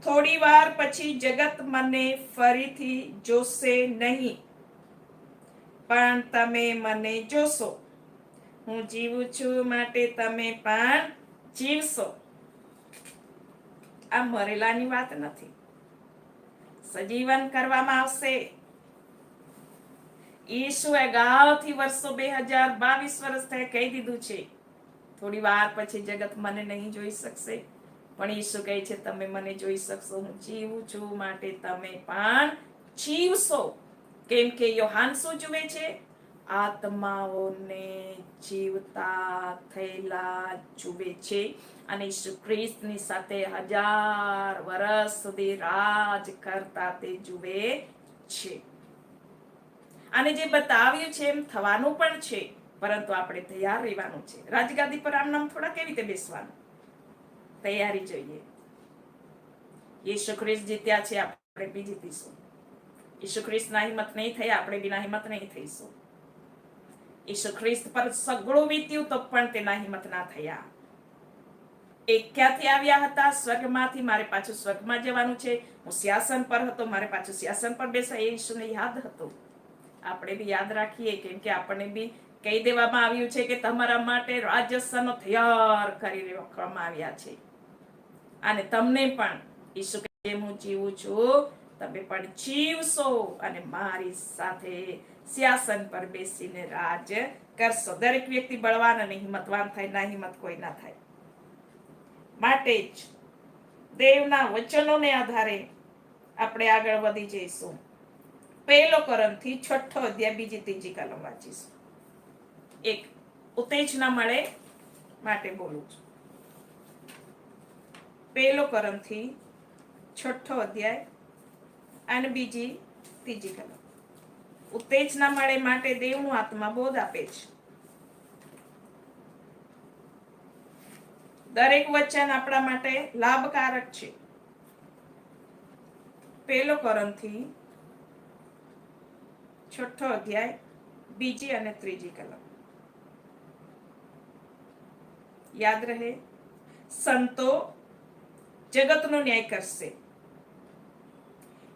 થોડી વાર પછી જગત મને ફરીથી જોશે નહીં, પણ તમે મને જોશો. હું જીવું છું માટે તમે પણ જીવશો. આ મરેલાની વાત નથી, સજીવન કરવામાં આવશે. ઈસુએ અગાઉથી વર્ષો 2022 વર્ષ થયા કહી દીધું છે, થોડી વાર પછી જગત મને નહીં જોઈ શકશે, પણ ઈસુ કહે છે તમે મને જોઈ શકશો. હું જીવું છું માટે તમે પણ જીવશો. કેમ કે યોહાન શું જુએ છે? આત્માઓને જીવતા થયેલા જુએ છે. અને ઈસુ ખ્રિસ્તની સાથે 1000 વર્ષ સુધી રાજ કરતા તે જુએ છે. અને જે બતાવ્યું છે એમ થવાનું પણ છે, પરંતુ આપણે તૈયાર રહેવાનું છે. રાજગાદી પર આમ નામ થોડા કેવી રીતે બેસવાનું? તૈયારી જોઈએ. ઈસુ ખ્રિસ્ત જીત્યા છે, આપણે બી જીતીશું. ઈસુ ખ્રિસ્તના હિંમત નહીં થયા, આપણે બીના હિંમત નહીં થઈશું. ઈસુ ખ્રિસ્ત પર સગળું વીત્યું તો પણ તેના હિંમત ના થયા. એ ક્યાંથી આવ્યા હતા? સ્વર્ગમાંથી. મારે પાછું સ્વર્ગમાં જવાનું છે. હું સિંહાસન પર હતો, મારે પાછું સિંહાસન પર બેસા. એ ઈસુને યાદ હતું. આપણે બી યાદ રાખીએ, કેમ કે આપણને બી કહી દેવામાં આવ્યું છે કે તમારા માટે રાજ્યસનો તૈયાર કરી રાખવામાં આવ્યા છે. અને તમને પણ ઈસુ કહે હું જીવું છું તમે પણ જીવશો અને મારી સાથે સિંહાસન પર બેસીને રાજ કરશો. દરેક વ્યક્તિ બળવાન અને હિંમતવાન થાય, ના હિંમત કોઈ ના થાય. માટે જ દેવના વચનોને આધારે આપણે આગળ વધી જઈશું. 1 કોરિન્થી 6 અધ્યાય 2-3 કલમ વાંચીશું. એક ઉત્તેજના મળે માટે બોલું છું. 1 કોરિન્થી 6 અધ્યાય અને 2-3 કલમ. ઉત્તેજના મળે માટે દેવનું આત્મા બોધ આપે છે. દરેક વચન આપણા માટે લાભકારક છે. 1 કોરિન્થી 6 અધ્યાય 2 અને 3 કલમ. યાદ રહે, સંતો જગતનો ન્યાય કરશે.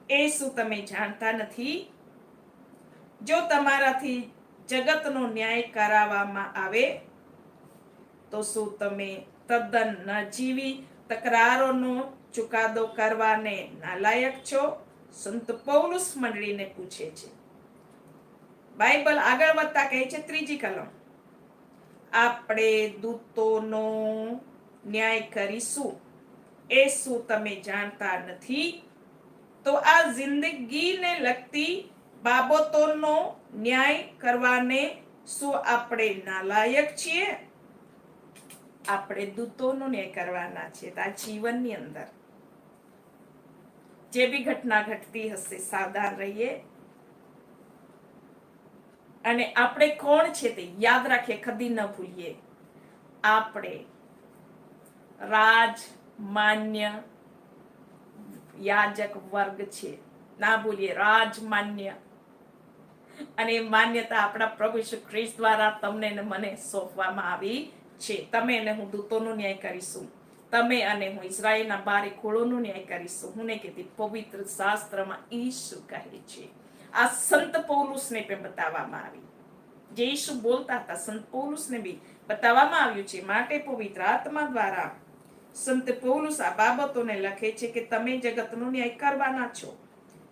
એ શું તમે જાણતા નથી? જો તમારાથી જગતનો ન્યાય કરાવવામાં આવે તો શું તમે તદ્દન નજીવી તકરારોનો ચુકાદો કરવાને નાલાયક છો? સંત પૌલુસ મંડળીને પૂછે છે. બાઇબલ આગળ વધતા કહે છે, 3જી કલમ, આપણે દૂતોનો ન્યાય કરીશું. એ શું તમે જાણતા નથી? તો આ જિંદગીને લગતી બાબતોનો ન્યાય કરવાને શું આપણે નાલાયક છીએ? આપણે દૂતોનો ન્યાય કરવાના છે. આ જીવનની અંદર જે બી ઘટના ઘટતી હશે, સાવધાન રહીએ અને આપણે કોણ છે તે યાદ રાખીએ, કદી ન ભૂલીએ. આપણે રાજમાન્ય યાજક વર્ગ છે. ના ભૂલીએ, રાજમાન્ય. અને માન્યતા આપણા પ્રભુ ઈસુ ખ્રિસ્ત દ્વારા તમને ને મને સોંપવામાં આવી છે. તમે અને હું દૂતોનો ન્યાય કરીશું. તમે અને હું ઇઝરાયેલના 12 કુળોનો ન્યાય કરીશું. હું ને કહેતી, પવિત્ર શાસ્ત્રમાં ઈસુ કહે છે. આ સંત પૌલુસને પણ બતાવવામાં આવી. જે ઈસુ બોલતા હતા, સંત પૌલુસને બી બતાવવામાં આવ્યું છે. માટે પવિત્ર આત્મા દ્વારા સંત પૌલુસ આ બાબતોને લખે છે કે તમે જગતનો ન્યાય કરવાના છો,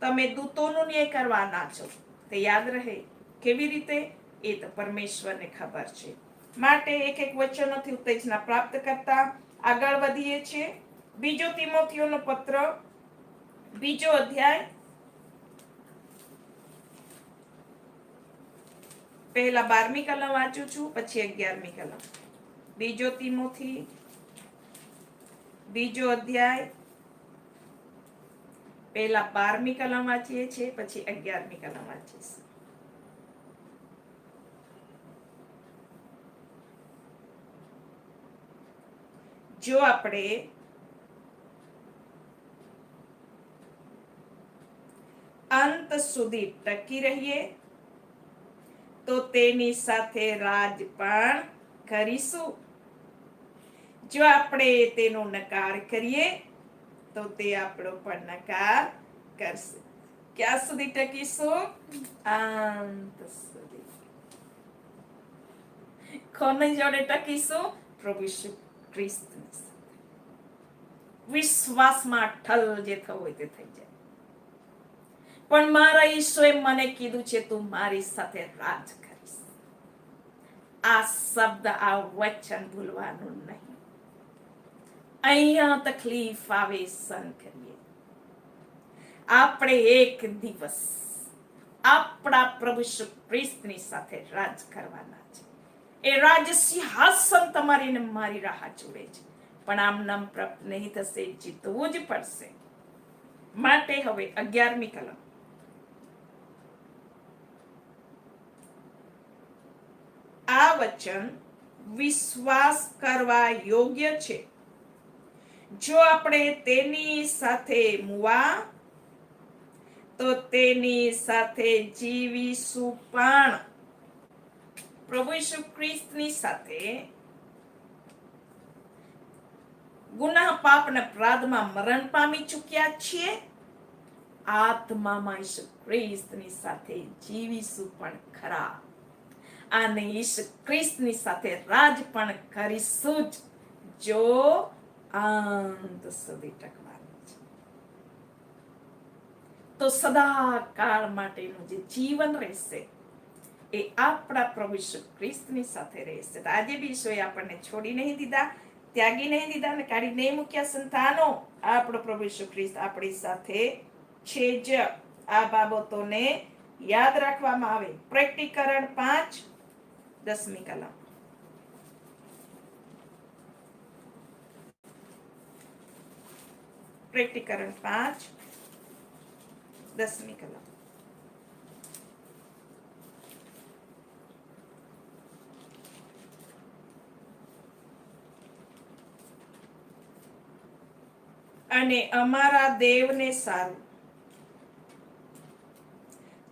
તમે દૂતોનો ન્યાય કરવાના છો. તે યાદ રહે. કેવી રીતે? એ તો પરમેશ્વરને ખબર છે. માટે એક એક વચનોથી ઉત્તેજના પ્રાપ્ત કરતા આગળ વધીએ છીએ. 2 તિમોથીઓનો પત્ર 2 અધ્યાય, પહેલા 12મી કલમ વાંચું છું, પછી 11મી કલમ. 2 તિમોથી 2 અધ્યાય, પહેલા 12મી કલમ વાંચીએ છીએ, પછી 11મી કલમ વાંચીશું. જો આપણે અંત સુધી ટકી રહીએ તો તેની સાથે રાજ પણ કરીશું. જો આપણે તેનો નકાર કરીએ તો તે આપણો પણ નકાર કરશે. ક્યાં સુધી ટકીશું? અંત સુધી. કોની જોડે ટકીશું? પ્રભુ ઈસુ ખ્રિસ્તની સાથે. વિશ્વાસમાં અટલ જે થવું હોય તે થઈ જાય. પણ મારા ઈશ્વરે મને કીધું છે, તું મારી સાથે રાજ કરીશ. આ શબ્દ, આ વચન ભૂલવાનું નહીં. અહીંયા તકલીફ આવે, સહન કરીએ. આપણે એક દિવસ આપણા પ્રભુ ઈસુ ખ્રિસ્તની સાથે રાજ કરવાના છે. એ રાજ સિંહાસન તમારી ને મારી રાહ જોડે છે. પણ આમ નામ પ્રાપ્ત નહીં થશે, જીતવું જ પડશે. માટે હવે 11મી કલમ. આ વચન વિશ્વાસ કરવા યોગ્ય છે. જો આપણે તેની સાથે મુવા તો તેની સાથે જીવીશું પણ. પ્રભુ ઈસુ ખ્રિસ્તની સાથે ગુનાહ પાપના અપરાધમાં મરણ પામી ચૂક્યા છીએ. આત્મામાં ઈસુ ખ્રિસ્તની સાથે જીવીશું પણ ખરા. અને ઈસુ ખ્રિસ્તની સાથે રાજ પણ કરીશું જ, જો અંત સુધી ટકવાનું છે. તો સદાકાળ માટેનું જે જીવન રહેશે એ આપણા પ્રભુ ઈસુ ખ્રિસ્તની સાથે રહેશે. આજે બી ઈસુએ આપણને છોડી નહીં દીધા, ત્યાગી નહીં દીધા અને કાઢી નહીં મૂક્યા. સંતાનો, આપણો પ્રભુ ઈસુ ખ્રિસ્ત આપણી સાથે છે જ. આ બાબતોને યાદ રાખવામાં આવે. પ્રકટીકરણ 5 10મી કલમ. પ્રકટીકરણ 5 10મી કલમ. અને અમારા દેવને સારું,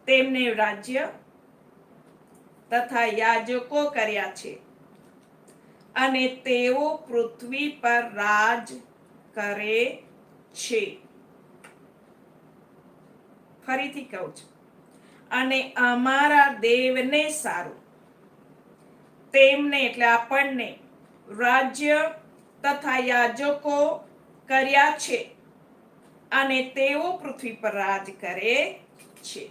તેમને રાજ્ય તથા યાજકો કર્યા છે અને તેઓ પૃથ્વી પર રાજ કરે છે. ફરીથી કહું છું, અને અમારા દેવને સારું, તેમને એટલે આપણને રાજ્ય તથા યાજકો કર્યા છે, અને તેઓ પૃથ્વી પર રાજ કરે છે.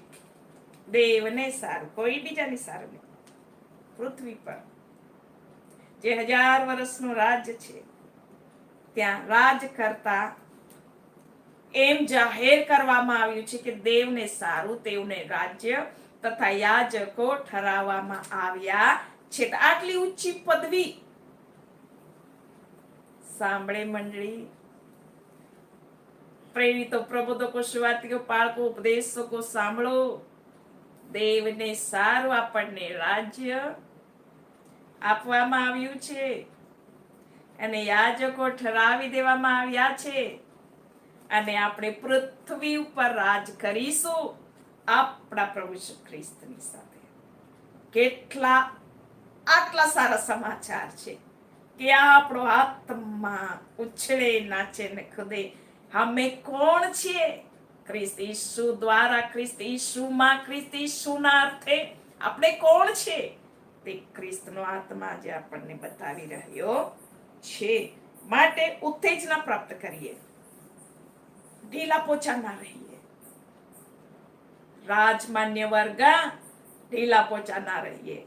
દેવને સારું, કોઈ બીજાને સારું નહીં. પૃથ્વી પર જે 1000 વર્ષનું રાજ્ય છે, ત્યાં રાજ કરતા એમ જાહેર કરવામાં આવ્યું છે કે દેવને સારું, તેઓને રાજ્ય તથા યાજકો ઠરાવવામાં આવ્યા છે. આટલી ઊંચી પદવી સાંભળે મંડળી, પ્રેરિતો, પ્રબોધકો, સુવાર્તિકો, પાળકો, ઉપદેશકો, સાંભળો. દેવને સારું આપણને રાજ્ય આપવામાં આવ્યું છે, અને યાજકો ઠરાવી દેવામાં આવ્યા છે, અને આપણે પૃથ્વી ઉપર રાજ કરીશું આપણા પ્રભુ ઈસુ ખ્રિસ્તની સાથે. આટલા સારા સમાચાર છે કે આપણો આત્મા ઉછળે, નાચે ને ખુદે. અમે કોણ છીએ? ખ્રિસ્ત ઈસુ દ્વારા, ખ્રિસ્ત ઈસુમાં, ખ્રિસ્ત ઈસુના અર્થે આપણે કોણ છે તે ખ્રિસ્તનો આત્મા જે આપણને બતાવી રહ્યો છે. માટે ઉત્તેજના પ્રાપ્ત કરીએ, ઢીલા પોચા ના રહીએ. રાજમાન્ય વર્ગ ઢીલા પોચા ના રહીએ.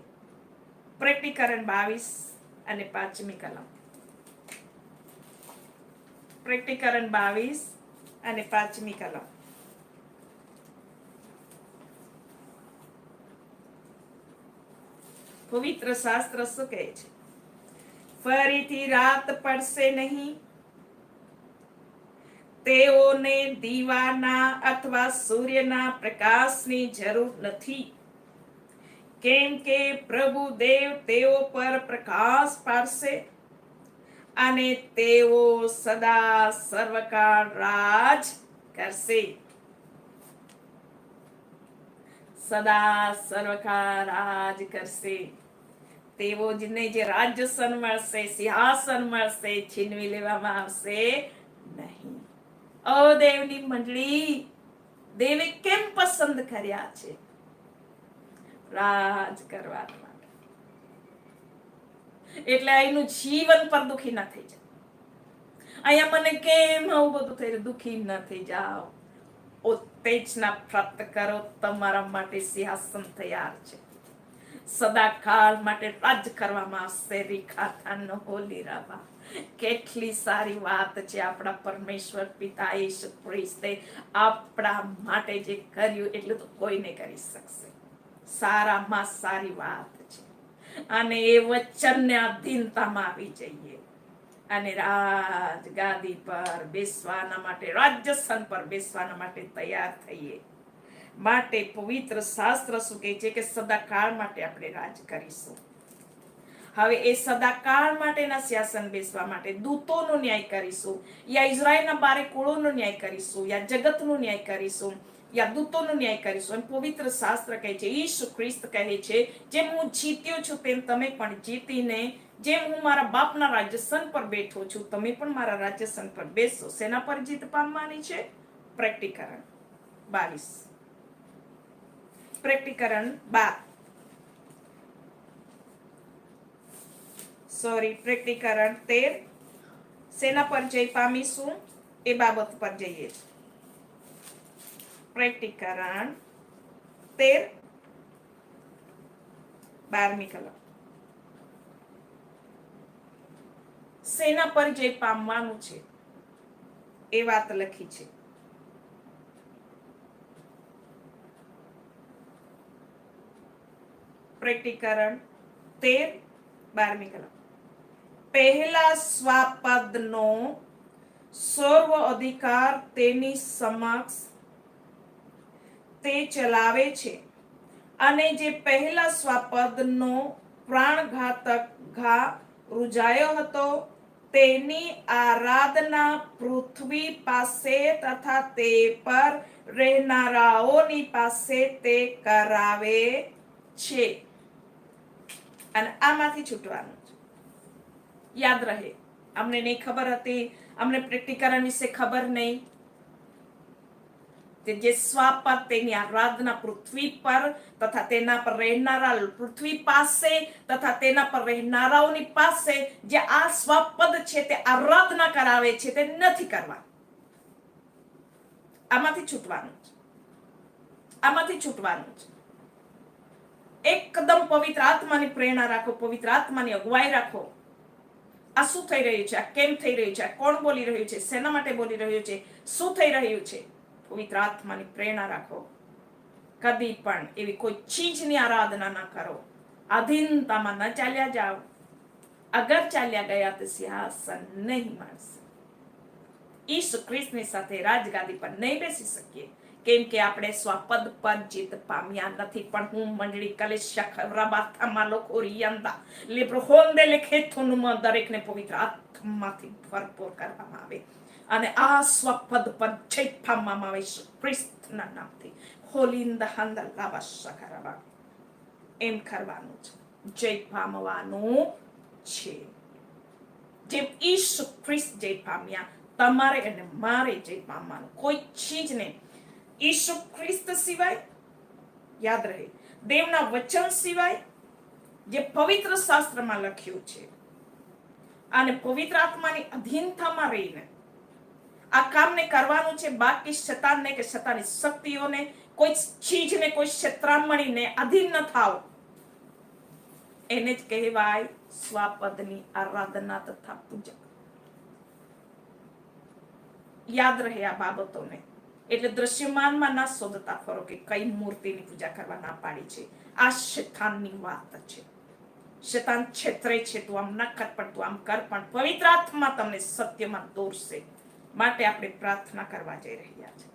પ્રકટીકરણ 22 અને 5મી કલમ. પ્રકટીકરણ 22 અને 5મી કલમ. પવિત્ર શાસ્ત્ર શું કહે છે? ફરીથી રાત પડશે નહીં, તેઓને દીવાના અથવા સૂર્યના પ્રકાશની જરૂર નથી, કેમ કે પ્રભુ દેવ તેઓ પર પ્રકાશ પાડશે, અને તેઓ સદા સર્વકાળ રાજ કરશે. સદા સર્વકાળ રાજ કરશે. તેઓને જે રાજ્યસન મળશે, સિંહાસન મળશે, છીનવી લેવામાં આવશે નહીં. ઓ દેવની મંડળી, દેવે કેમ પસંદ કર્યા છે? રાજ કરવા માટે. એટલે અહીંનું જીવન પર દુખી ન થઈ જાય. અહીંયા મને કેમ આવું બધું થઈ, દુખી ન થઈ જાઓ. ઉત્તેજના પ્રાપ્ત કરો, તમારા માટે સિંહાસન તૈયાર છે. સદાકાળ માટે રાજ કરવામાં આવશે. રીખાથાન હોલી રાવા. કેટલી સારી વાત છે. આપણા પરમેશ્વર પિતા ઈસુ ખ્રિસ્તે આપણા માટે જે કર્યું એટલું તો કોઈ નહીં કરી શકશે. સારામાં સારી વાત છે, અને એ વચનને અધીનતામાં આવી જઈએ, અને રાજ ગાદી પર બેસવાના માટે, રાજ્યસન પર બેસવાના માટે તૈયાર થઈએ. માટે પવિત્ર શાસ્ત્ર શું કહે છે કે સદાકાળ માટે આપણે રાજ કરીશું. હવે એ સદાકાળ માટેના સિંહાસન બેસવા માટે દૂતોનો ન્યાય કરીશું, યા ઇઝરાયલના 12 કુળોનો ન્યાય કરીશું, યા જગતનો ન્યાય કરીશું, યા દૂતોનો ન્યાય કરીશું. અને પવિત્ર શાસ્ત્ર કહે છે, ઈસુ ખ્રિસ્ત કહે છે, જેમ હું જીત્યો છું તેમ તમે પણ જીતીને, જેમ હું મારા બાપના રાજ્યસન પર બેઠો છું, તમે પણ મારા રાજ્યસન પર બેસો. શેના પર જીત પામવાની છે? પ્રકટીકરણ 22. પ્રકટીકરણ 13. શેના પર જઈ પામીશું એ બાબત પર જઈએ. પ્રકટીકરણ 13 12મી કલમ. શેના પર જઈ પામવાનું છે એ વાત લખી છે. પ્રકટીકરણ 13 12મી કલમ. પહેલા સ્વાપદનો સર્વ અધિકાર તેની સમક્ષ તે ચલાવે છે, અને જે પહેલા સ્વાપદનો પ્રાણઘાતક ઘા રૂજાયો હતો તેની આરાધના પૃથ્વી પાસે તથા તે પર રહેનારાઓની પાસે તે કરાવે છે. અને આમાંથી છૂટવાનું છે. યાદ રહે. અમને નહીં ખબર હતી, અમને પ્રેક્ટિકરણ વિશે ખબર નહીં. તે જે સ્વાપદ તેની આરાધના પૃથ્વી પર તથા તેના પર રહેનારા પૃથ્વી પાસે તથા તેના પર રહેનારાઓની પાસે જે આ સ્વાપદ છે તે આરાધના કરાવે છે તે નથી કરવા. આમાંથી છૂટવાનું છે, આમાંથી છૂટવાનું છે. એકદમ પવિત્ર આત્માની પ્રેરણા રાખો, પવિત્ર આત્માની અગુવાઈ રાખો. આ શું થઈ રહ્યું છે, આ કેમ થઈ રહ્યું છે, આ કોણ બોલી રહ્યું છે, શેના માટે બોલી રહ્યું છે, શું થઈ રહ્યું છે. પવિત્ર આત્માની પ્રેરણા રાખો. કદી પણ એવી કોઈ ચીજની આરાધના ન કરો. આધીનતામાં ન ચાલ્યા જાઓ. અગર ચાલ્યા ગયા તો સિંહાસન નહીં મળશે. ઈસુ ખ્રિસ્તની સાથે રાજગાદી પર નહીં બેસી શકીએ, કેમ કે આપણે સ્વપદ પર જીત પામ્યા નથી. પણ હું મંડળી કલેશરાબાથામાં લોકો રિયંદા લેબ્રોહોંદે લેખેથુનમાં દરેકને પવિત્ર આત્માથી ભરપૂર કરવામાં આવે અને આ સ્વપદ પર જય પામવામાં આવે ખ્રિસ્તના નામથી. હોલિંદા હંદલ લાવાશકરવા એમ કરવાનું છે, જય પામવાનું છે. જેમ ઈસુ ખ્રિસ્ત જય પામ્યા, તમારે અને મારે જય પામવાનું. કોઈ ચીજ નહીં. ઈસુ ખ્રિસ્ત સિવાય, યાદ રહે, દેવના વચન સિવાય, જે પવિત્ર શાસ્ત્રમાં લખ્યું છે અને પવિત્ર આત્માની અધીનતામાં રહીને આ કામને કરવાનું છે. બાકી શેતાનને કે શેતાની શક્તિઓને, કોઈ ચીજને, કોઈ ક્ષેત્રામણીને આધીન ન થાવ. એને જ કહેવાય સ્વાપદની આરાધના તથા પૂજા. યાદ રહે આ બાબતોને. એટલે દ્રશ્યમાનમાં ના શોધતા ફરો કે કઈ મૂર્તિની પૂજા કરવા ના પાડી છે. આ શેતાનની વાત છે. શેતાન છેતરે છે, તું આમ ન કર, પણ તું આમ કર, પણ પવિત્ર આત્મા તમને સત્યમાં દોરશે. માટે આપણે પ્રાર્થના કરવા જઈ રહ્યા છે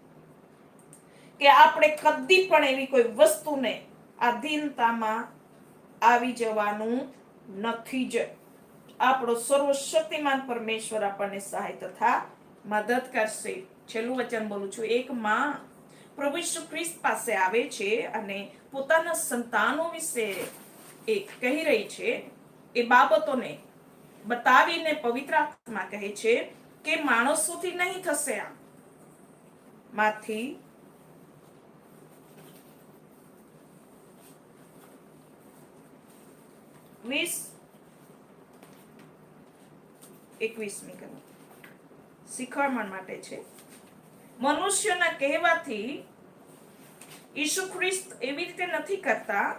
કે આપણે કદી પણ એવી કોઈ વસ્તુને આધીનતામાં આવી જવાનું નથી જ. આપણો સર્વશક્તિમાન પરમેશ્વર આપણને સહાય તથા મદદ કરશે. છેલ્લું વચન બોલું છું. એક માં પ્રભુ ઈસુ ખ્રિસ્ત પાસે આવે છે અને પોતાના સંતાનો વિશે એ કહી રહી છે. એ બાબતોને બતાવીને પવિત્ર આત્મા કહે છે કે માણસોથી નહીં થશે. આ માંથી 20-21મી કલમ શીખવાડવા માટે છે. મનુષ્યના કહેવાથી ઈસુ ખ્રિસ્ત એવી રીતે નથી કરતા.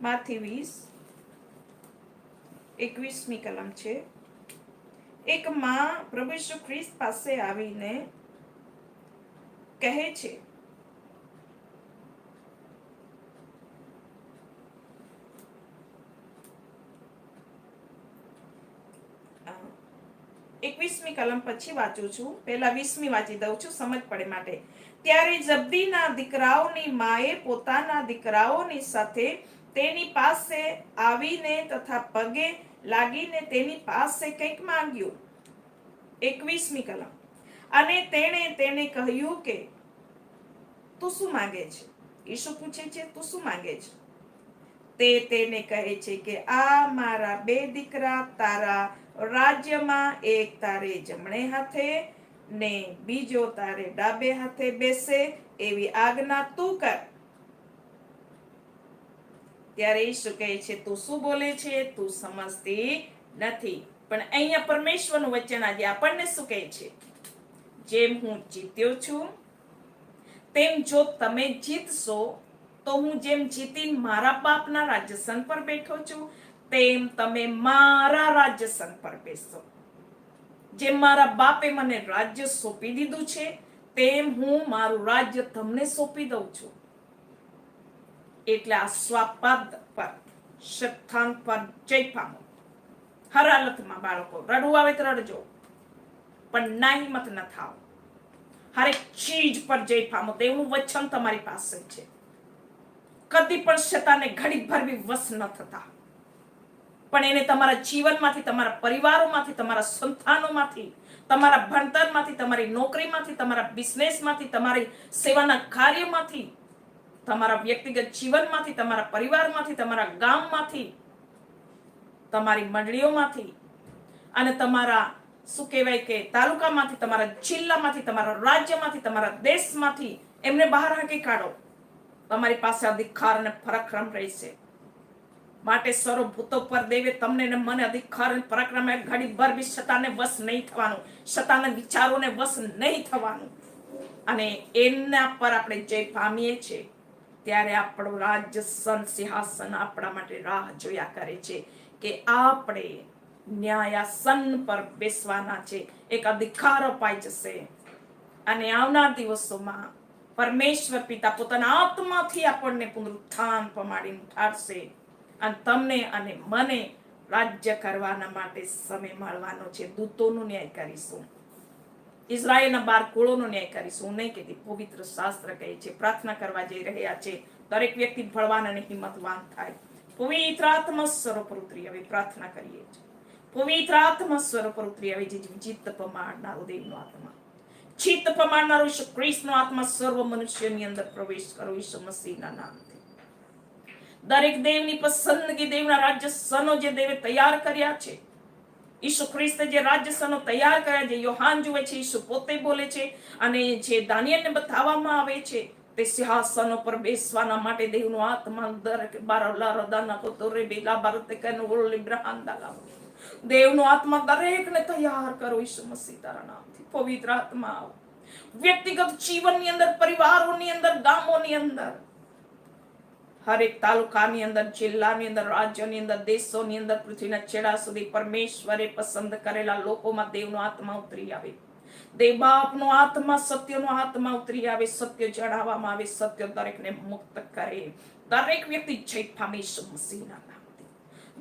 માથી 20-21મી કલમ છે. એક માં પ્રભુ ઈસુ ખ્રિસ્ત પાસે આવીને કહે છે એકવીસમી કલમ પછી વાંચું છું, પહેલા 20મી વાંચી દઉં છું, સમજ પડે માટે. ત્યારે જબ્દીના દીકરાઓની માએ પોતાના દીકરાઓની સાથે તેની પાસે આવીને તથા પગે લાગીને તેની પાસે કંઈક માંગ્યું. 21મી કલમ. અને તેણે તેને કહ્યું કે તું શું માંગે છે? ઈસુ પૂછે છે, તું શું માંગે છે? તે તેને કહે છે કે આ મારા 2 દીકરા તારા રાજ્યમાં, એક તારે જમણે હાથે ને બીજો તારે ડાબે હાથે બેસે, એવી આજ્ઞા તું કર. ત્યારે ઈસુ કહે છે તું શું બોલે છે, તું સમજતી નથી. પણ અહીંયા પરમેશ્વરનું વચન આજે આપણને શું કહે છે? જેમ હું જીત્યો છું તેમ જો તમે જીતશો તો હું જેમ જીતીને મારા બાપના રાજ્યસન પર બેઠો છું તેમ તમે મારા રાજ્યસન પર બેસો. જેમ મારા બાપે મને રાજ્ય સોંપી દીધું છે તેમ હું મારું રાજ્ય તમને સોંપી દઉં છું. એટલે આ સ્વાપદ પર, શેતાન પર જય પામો. હર હાલતમાં બાળકો રડવું આવે તો રડજો, પણ ના હિંમત ન થાવ. હરેક ચીજ પર જય પામો. દેવનું વચન તમારી પાસે છે. કદી પણ શેતાને ઘડી ભર બી વશ ન થતા, પણ એને તમારા જીવનમાંથી, તમારા પરિવારોમાંથી, તમારા સંતાનોમાંથી, તમારા ભણતરમાંથી, તમારી નોકરીમાંથી, તમારા બિઝનેસમાંથી, તમારી સેવાના કાર્યમાંથી, તમારા વ્યક્તિગત જીવનમાંથી, તમારા પરિવારમાંથી, તમારા ગામમાંથી, તમારી મંડળીઓમાંથી અને તમારા શું કહેવાય કે તાલુકામાંથી, તમારા જિલ્લામાંથી, તમારા રાજ્યમાંથી, તમારા દેશમાંથી એમને બહાર હાંકી કાઢો. તમારી પાસે અધિકાર અને પરાક્રમ રહેશે. માટે સર્વભૂતો પર દેવે તમને ને મને અધિકાર અને પરાક્રમ ઘડી ભર બી શતાને વશ નહીં થવાનું, શતાના વિચારોને વશ નહીં થવાનું. અને એના પર આપણે જય પામીએ છીએ ત્યારે આપણું રાજ્ય સિંહાસન આપણા માટે રાહ જોયા કરે છે કે આપણે ન્યાયાસન પર બેસવાના છે. એક અધિકાર અપાઈ જશે અને આવનાર દિવસોમાં પરમેશ્વર પિતા પોતાના આત્માથી આપણને પુનરુત્થાન પમાડીને ઉઠાડશે અને તમને અને મને રાજ્ય કરવાના માટે સમય મળવાનો છે. દૂતોનો ન્યાય કરીશું, ઇઝરાયેલના 12 કુળોનો ન્યાય કરીશું. હું નહીં કહેતી, પવિત્ર શાસ્ત્ર કહે છે. પ્રાર્થના કરવા જઈ રહ્યા છે દરેક વ્યક્તિ બળવાન અને હિંમતવાન થાય. પવિત્ર આત્મા સ્વર પર ઉતરી હવે પ્રાર્થના કરીએ છીએ. પવિત્ર આત્મા સ્વર પર ઉતરી હવે જે ચિત્ત પમાડનારો દેવનો આત્મા, ચિત્ત પમાડનારો ઈસુ ખ્રિસ્તનો આત્મા સર્વ મનુષ્યની અંદર પ્રવેશ કરો ઈસુ મસીહના નામથી. દરેક દેવની પસંદગી, દેવના રાજ્ય સનો જે દેવે તૈયાર કર્યા છે, ઈસુ ખ્રિસ્તે જે રાજ્ય સનો તૈયાર કર્યા, જે યોહાન જુએ છે, ઈસુ પોતે બોલે છે અને જે દાનિયેલને બતાવવામાં આવે છે, તે સિંહાસનો પર બેસવાના માટે દેવનો આત્મા દરેક બારલા રદાના કોતોરે બેલા ભારત કનો ઓલી બ્રહાંદાલા દેવનો આત્મા દરેકને તૈયાર કરો ઈસુ મસીહ તારા નામથી. પવિત્ર આત્મા આવો વ્યક્તિગત જીવનની અંદર, પરિવારોની અંદર, ગામોની અંદર, હરેક તાલુકાની અંદર, જિલ્લાની અંદર, રાજ્યોની અંદર, દેશોની અંદર, પૃથ્વીના છેડા સુધી પરમેશ્વરે પસંદ કરેલા લોકોમાં દેવનો આત્મા ઉતરી આવે. દેવ બાપનો આત્મા, સત્યનો આત્મા ઉતરી આવે. સત્ય જણાવવામાં આવે, સત્ય દરેકને મુક્ત કરે. દરેક વ્યક્તિ જય પામે ઈસુ મસીહના નામથી.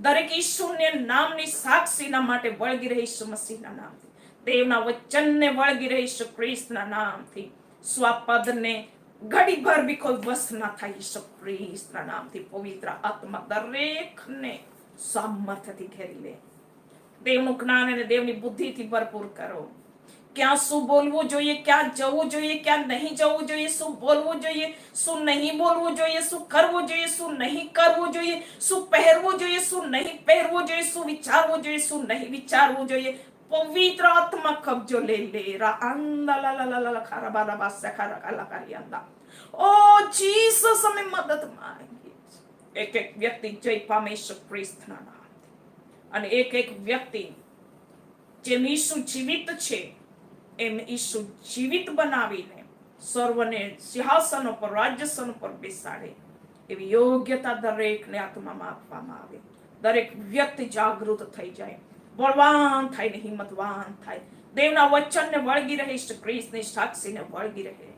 દરેક ઈસુને નામની સાક્ષીના માટે વળગી રહે ઈસુ મસીહના નામથી. દેવના વચનને વળગી રહે ઈસુ ખ્રિસ્તના નામથી. સ્વપદને ઘડી ભર બી કોઈ વશ ના થાય ઈસુ ખ્રિસ્તના નામથી. પવિત્ર આત્મા દરેકને સામર્થ્યથી ઘેરી લે. દેવનું જ્ઞાન અને દેવની બુદ્ધિથી ભરપૂર કરો. ક્યાં શું બોલવું જોઈએ, ક્યાં જવું જોઈએ, ક્યાં નહીં જવું જોઈએ, શું બોલવું જોઈએ, શું નહીં બોલવું જોઈએ, શું કરવું જોઈએ, શું નહીં કરવું જોઈએ, શું પહેરવું જોઈએ, શું નહીં પહેરવું જોઈએ, શું વિચારવું જોઈએ, શું નહીં વિચારવું જોઈએ. પવિત્ર આત્મા કબજો લે લે રા અંદા લા લા લા લા ખરાબાલા બાસા ખરા કાલા કારિયંદા. ઓ જીસસ, અમે મદદ માંગીએ. એક એક વ્યક્તિ જય પામે ઈસુ ખ્રિસ્તના નામથી. અને એક એક વ્યક્તિ જેમ ઈસુ જીવિત છે એમ ઈસુ જીવિત બનાવીને સર્વને સિંહાસનો પર, રાજ્યસનો પર બેસાડે એવી યોગ્યતા દરેકને આત્મામાં આપવામાં આવે. દરેક વ્યક્તિ જાગૃત થઈ જાય, બળવાન થાય ને હિંમતવાન થાય. દેવના વચનને વળગી રહે, ઈસુ ખ્રિસ્તની સાક્ષીને વળગી રહે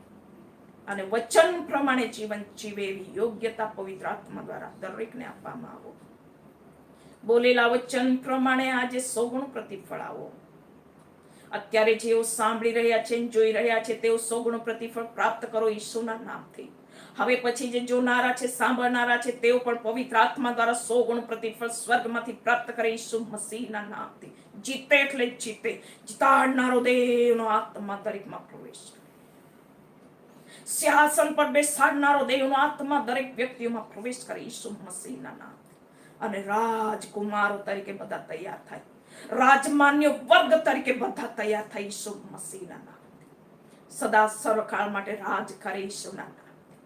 અને વચન પ્રમાણે જીવન જીવે એવી યોગ્યતા પવિત્ર આત્મા દ્વારા દરેકને આપવામાં આવો. બોલેલા વચન પ્રમાણે આજે 100 ગણું પ્રતિફળ આવો. અત્યારે જેઓ સાંભળી રહ્યા છે, જોઈ રહ્યા છે, તેઓ 100 ગણું પ્રતિફળ પ્રાપ્ત કરો ઈસુના નામથી. હવે પછી જે જોનારા છે, સાંભળનારા છે, તેઓ પણ પવિત્ર આત્મા દ્વારા 100 ગણું પ્રતિફળ સ્વર્ગમાંથી પ્રાપ્ત કરે ઈસુ મસીહના નામથી. જીતે એટલે જીતે. જીતાડનારો દેવનો આત્મા દરેકમાં પ્રવેશ કરે. સિંહાસન પર બેસાડનારો દેવનો આત્મા દરેક વ્યક્તિઓમાં પ્રવેશ કરે ઈસુ મસીહના નામથી. અને રાજકુમારો તરીકે બધા તૈયાર થાય, રાજમાન્ય વર્ગ તરીકે બધા તૈયાર થાય ઈસુ મસીહના નામથી. સદા સર્વકાળ માટે રાજ કરે ઈસુના નામથી.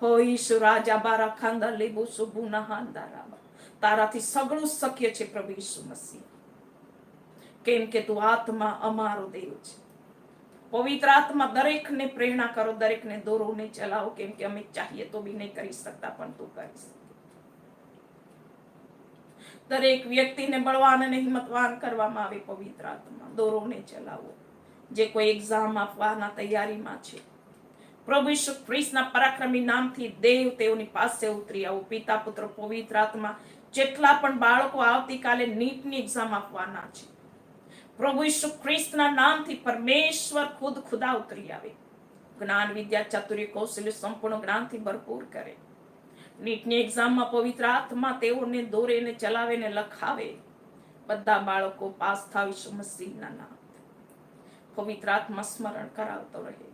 હો ઈસુ રાજા બારા ખાંદા લેબુ સુબુના હાંદારા. તારાથી સગળું શક્ય છે પ્રભુ ઈસુ મસીહ, કેમ કે તું આત્મા અમારો દેવ છે. પવિત્ર આત્મા દરેકને પ્રેરણા કરો, દરેકને દોરો ને ચલાવો, કેમ કે અમે ચાહીએ તો બી નહીં કરી શકતા, પણ તું કરીશ. દરેક વ્યક્તિને બળવાન અને હિંમતવાન કરવામાં આવે. પવિત્ર આત્મા દોરોને ચલાવો. જે કોઈ એક્ઝામ આપવાના તૈયારીમાં છે, પ્રભુ ઈસુ ખ્રિસ્તના પરાક્રમી નામથી દેવ તેઓની પાસે ઉતરી આવો. પિતા, પુત્ર, પવિત્ર આત્મા જેટલા પણ બાળકો આવતીકાલે નીટની એક્ઝામ આપવાના છે, પ્રભુ ઈસુ ખ્રિસ્તના નામથી પરમેશ્વર ખુદા ઉતરી આવે. જ્ઞાન, વિદ્યા, ચાતુર્ય, કૌશલ્ય સંપૂર્ણ જ્ઞાનથી ભરપૂર કરે. નીટની એક્ઝામમાં પવિત્ર આત્મા તેઓને દોરે ને ચલાવે ને લખાવે. બધા બાળકો પાસ થાય ઈસુ મસીહના નામથી. પવિત્ર આત્મા સ્મરણ કરાવતો રહે.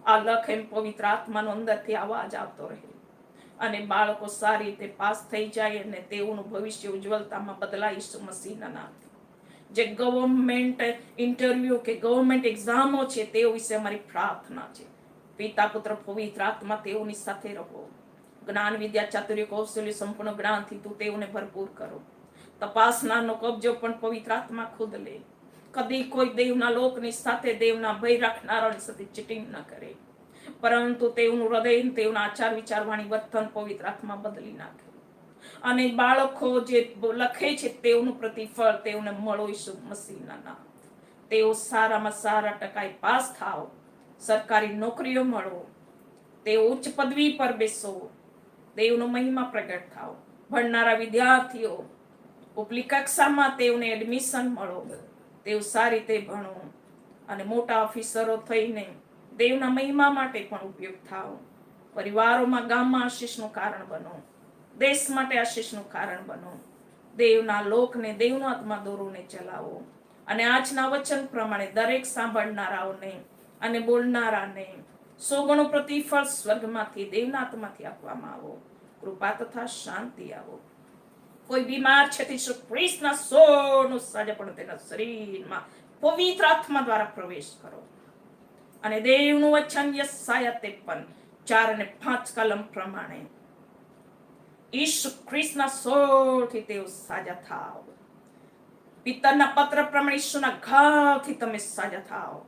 આ લખ એમ પવિત્ર આત્માનો અંદરથી અવાજ આવતો રહે અને બાળકો સારી રીતે પાસ થઈ જાય અને તેઓનું ભવિષ્ય ઉજ્જવળતામાં બદલાય ઈસુ મસીહના નામથી. જે ગવર્મેન્ટ ઇન્ટરવ્યુ કે ગવર્મેન્ટ એક્ઝામો છે તેઓ વિશે અમારી પ્રાર્થના છે. પિતા પુત્ર પવિત્ર આત્મા તેઓની સાથે રહો. જ્ઞાન વિદ્યા ચાતુર્ય કૌશલ્ય સંપૂર્ણ જ્ઞાનથી તું તેઓને ભરપૂર કરો. તપાસનારનો કબજો પણ પવિત્ર આત્મા ખુદ લે. કદી કોઈ દેવના લોકની સાથે દેવના ભય રાખનારાની સાથે ચીટિંગ ન કરે, પરંતુ તેઓનું હૃદય તેઓના આચાર વિચારવાણી વર્તન પવિત્ર આત્મા બદલી નાખે અને બાળકો જે લખે છે તેઓનું પ્રતિફળ તેઓને મળો ઈસુ મસીહના નામ. તેઓ સારામાં સારા ટકાએ પાસ થાવ, સરકારી નોકરીઓ મળો, તેઓ ઉચ્ચ પદવી પર બેસો, દેવનો મહિમા પ્રગટ થાવ. ભણનારા વિદ્યાર્થીઓ ઉપલી કક્ષામાં તેઓને એડમિશન મળો, તેઓ સારી રીતે ભણો અને મોટા ઓફિસરો થઈને દેવના મહિમા માટે પણ ઉપયોગ થાવ. પરિવારોમાં ગામમાં આશીષનું કારણ બનો, દેશ માટે આશીષનું કારણ બનો. દેવના લોકને દેવનો આત્મા દોરોને ચલાવો અને આજના વચન પ્રમાણે દરેક સાંભળનારાઓને અને બોલનારાને 100 ગણું પ્રતિફળ સ્વર્ગમાંથી દેવના આત્માથી આપવામાં આવો. કૃપા તથા શાંતિ આવો. કોઈ બીમાર છે તે ઈસુ ખ્રિસ્તના 100નું સાજાપણું તેના શરીરમાં પવિત્ર આત્મા દ્વારા પ્રવેશ કરો અને દેવનું વચન યશાયા 53:4 અને 5 કલમ પ્રમાણે ઈસુ ખ્રિસ્તના 100થી તેઓ સાજા થાવ. પિતરના પત્ર પ્રમાણે ઈસુના ઘાવથી તમે સાજા થાવ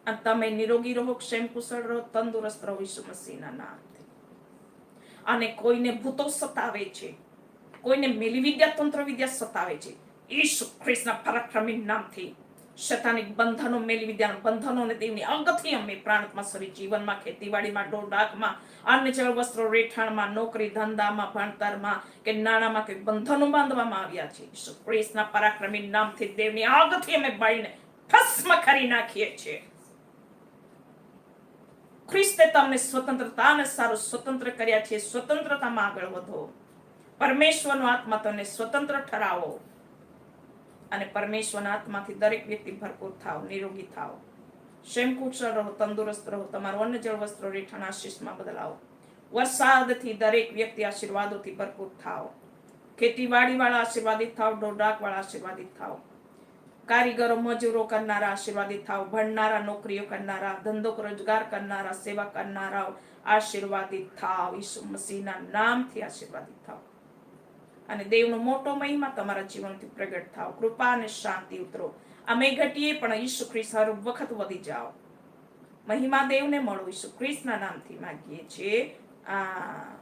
અને તમે નિરોગી રહો, ક્ષેમ કુશળ રહો, તંદુરસ્ત રહો ઈસુ મસીહના નામથી. અને કોઈને ભૂતો સતાવે છે, કોઈને મેલી વિદ્યા તંત્ર વિદ્યા સતાવે છે, ઈસુ ખ્રિસ્તના પરાક્રમી નામથી શૈતાનિક બંધનો, મેલી વિદ્યાના બંધનો અને દેવની અંગથી અમે પ્રાણમાં શરીર જીવનમાં, ખેતીવાડીમાં, ઢોરઢાકમાં, અન્ય ચલ વસ્ત્રો, રેઠાણમાં, નોકરી ધંધામાં, ભણતરમાં કે નાણામાં કે બંધનો બાંધવામાં આવ્યા છે. ઈસુ ખ્રિસ્તના પરાક્રમી નામથી દેવની આગથી અમે બાળીને ભસ્મ કરી નાખીએ છીએ. ખ્રિસ્તે તમને સ્વતંત્રતા અને સારું સ્વતંત્ર કર્યા છે. સ્વતંત્રતામાં આગળ વધો. પરમેશ્વરનો આત્મા તમને સ્વતંત્ર ઠરાવો અને પરમેશ્વરના આત્માથી દરેક વ્યક્તિ ભરપૂર થાવ, નિરોગી થાવ, ક્ષેમ કુશળ રહો, તંદુરસ્ત રહો. તમારું અન્ન જળ વસ્ત્રો રેઠાણ આશીષમાં બદલાવો. વરસાદથી દરેક વ્યક્તિ આશીર્વાદોથી ભરપૂર થાવ. ખેતીવાડી વાળા આશીર્વાદિત થાવ, ઢોરઢાક વાળા આશીર્વાદિત થાવ. કારીગરો, મજૂરો કરનારા આશીર્વાદિત થાવ. ભણનારા, નોકરીઓ કરનારા, ધંધો રોજગાર કરનારા, સેવા કરનારાઓ આશીર્વાદિત થાવ. ઈસુ મસીહના નામથી આશીર્વાદિત થાવ અને દેવનો મોટો મહિમા તમારા જીવનથી પ્રગટ થાવ. કૃપા અને શાંતિ ઉતરો. અમે ઘટીએ પણ ઈસુ ખ્રિસ્ત હર વખત વધી જાઓ. મહિમા દેવને મળો. ઈસુ ખ્રિસ્તના નામથી માંગીએ છીએ. આ